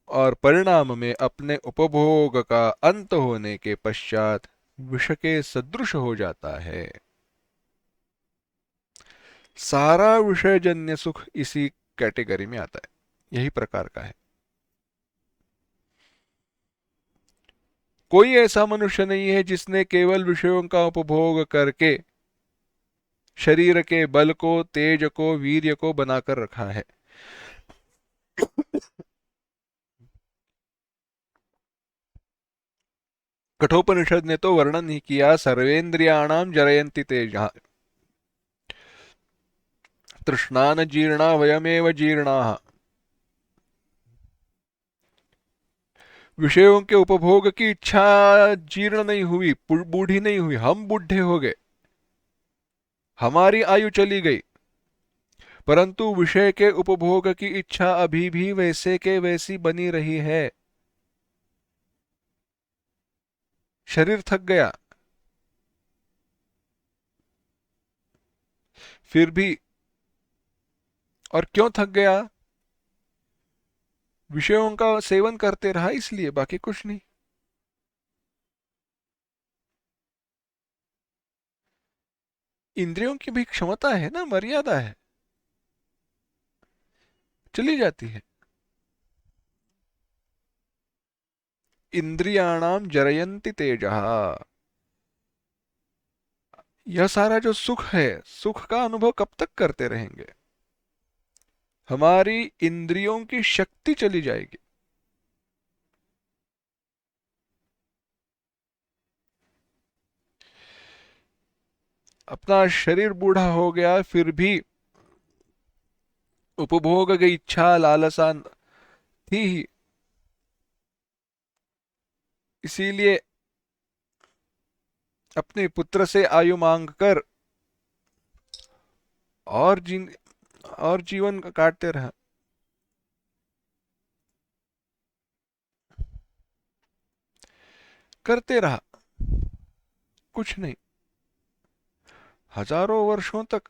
और परिणाम में अपने उपभोग का अंत होने के पश्चात विष के सदृश हो जाता है। सारा विषयजन्य सुख इसी कैटेगरी में आता है, यही प्रकार का है। कोई ऐसा मनुष्य नहीं है जिसने केवल विषयों का उपभोग करके शरीर के बल को, तेज को, वीर्य को बनाकर रखा है। कठोपनिषद ने तो वर्णन ही किया, सर्वेन्द्रियाणाम जरयन्ति तेजः तृष्णान जीर्णा वयमेव जीर्णाः। विषयों के उपभोग की इच्छा जीर्ण नहीं हुई, बूढ़ी नहीं हुई, हम बूढ़े हो गए, हमारी आयु चली गई, परंतु विषय के उपभोग की इच्छा अभी भी वैसे के वैसी बनी रही है। शरीर थक गया, फिर भी, और क्यों थक गया? विषयों का सेवन करते रहा इसलिए, बाकी कुछ नहीं। इंद्रियों की भी क्षमता है ना, मर्यादा है, चली जाती है। इंद्रियाणाम जरयन्ति तेजः। यह सारा जो सुख है, सुख का अनुभव कब तक करते रहेंगे? हमारी इंद्रियों की शक्ति चली जाएगी। अपना शरीर बूढ़ा हो गया फिर भी उपभोग की इच्छा लालसा थी ही। इसीलिए अपने पुत्र से आयु मांग कर और जीन और जीवन काटते रहा। करते रहा, कुछ नहीं, हजारों वर्षों तक।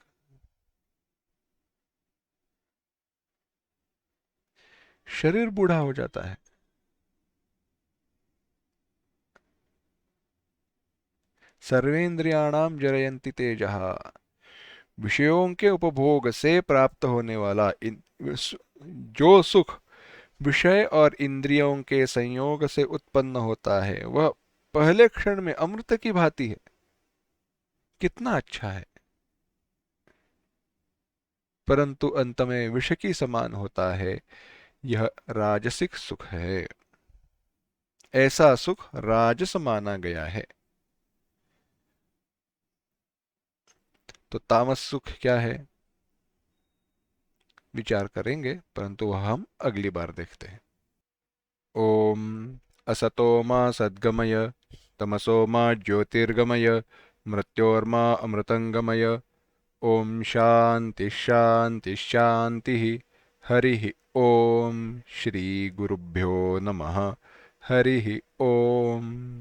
शरीर बूढ़ा हो जाता है। सर्वेंद्रियाणाम जरयन्ति तेजः। विषयों के उपभोग से प्राप्त होने वाला जो सुख विषय और इंद्रियों के संयोग से उत्पन्न होता है, वह पहले क्षण में अमृत की भांति है। कितना अच्छा है, परंतु अंत में विष की समान होता है। यह राजसिक सुख है। ऐसा सुख राजस माना गया है। तो तामस सुख क्या है, विचार करेंगे, परंतु वह हम अगली बार देखते हैं। ओम असतो मा सद्गमय, तमसो मा ज्योतिर्गमय, मृत्योर्मा अमृतंगमय। ओम शांति शांति शांति। हरि ओम। श्री गुरुभ्यो नमः। हरि ओम।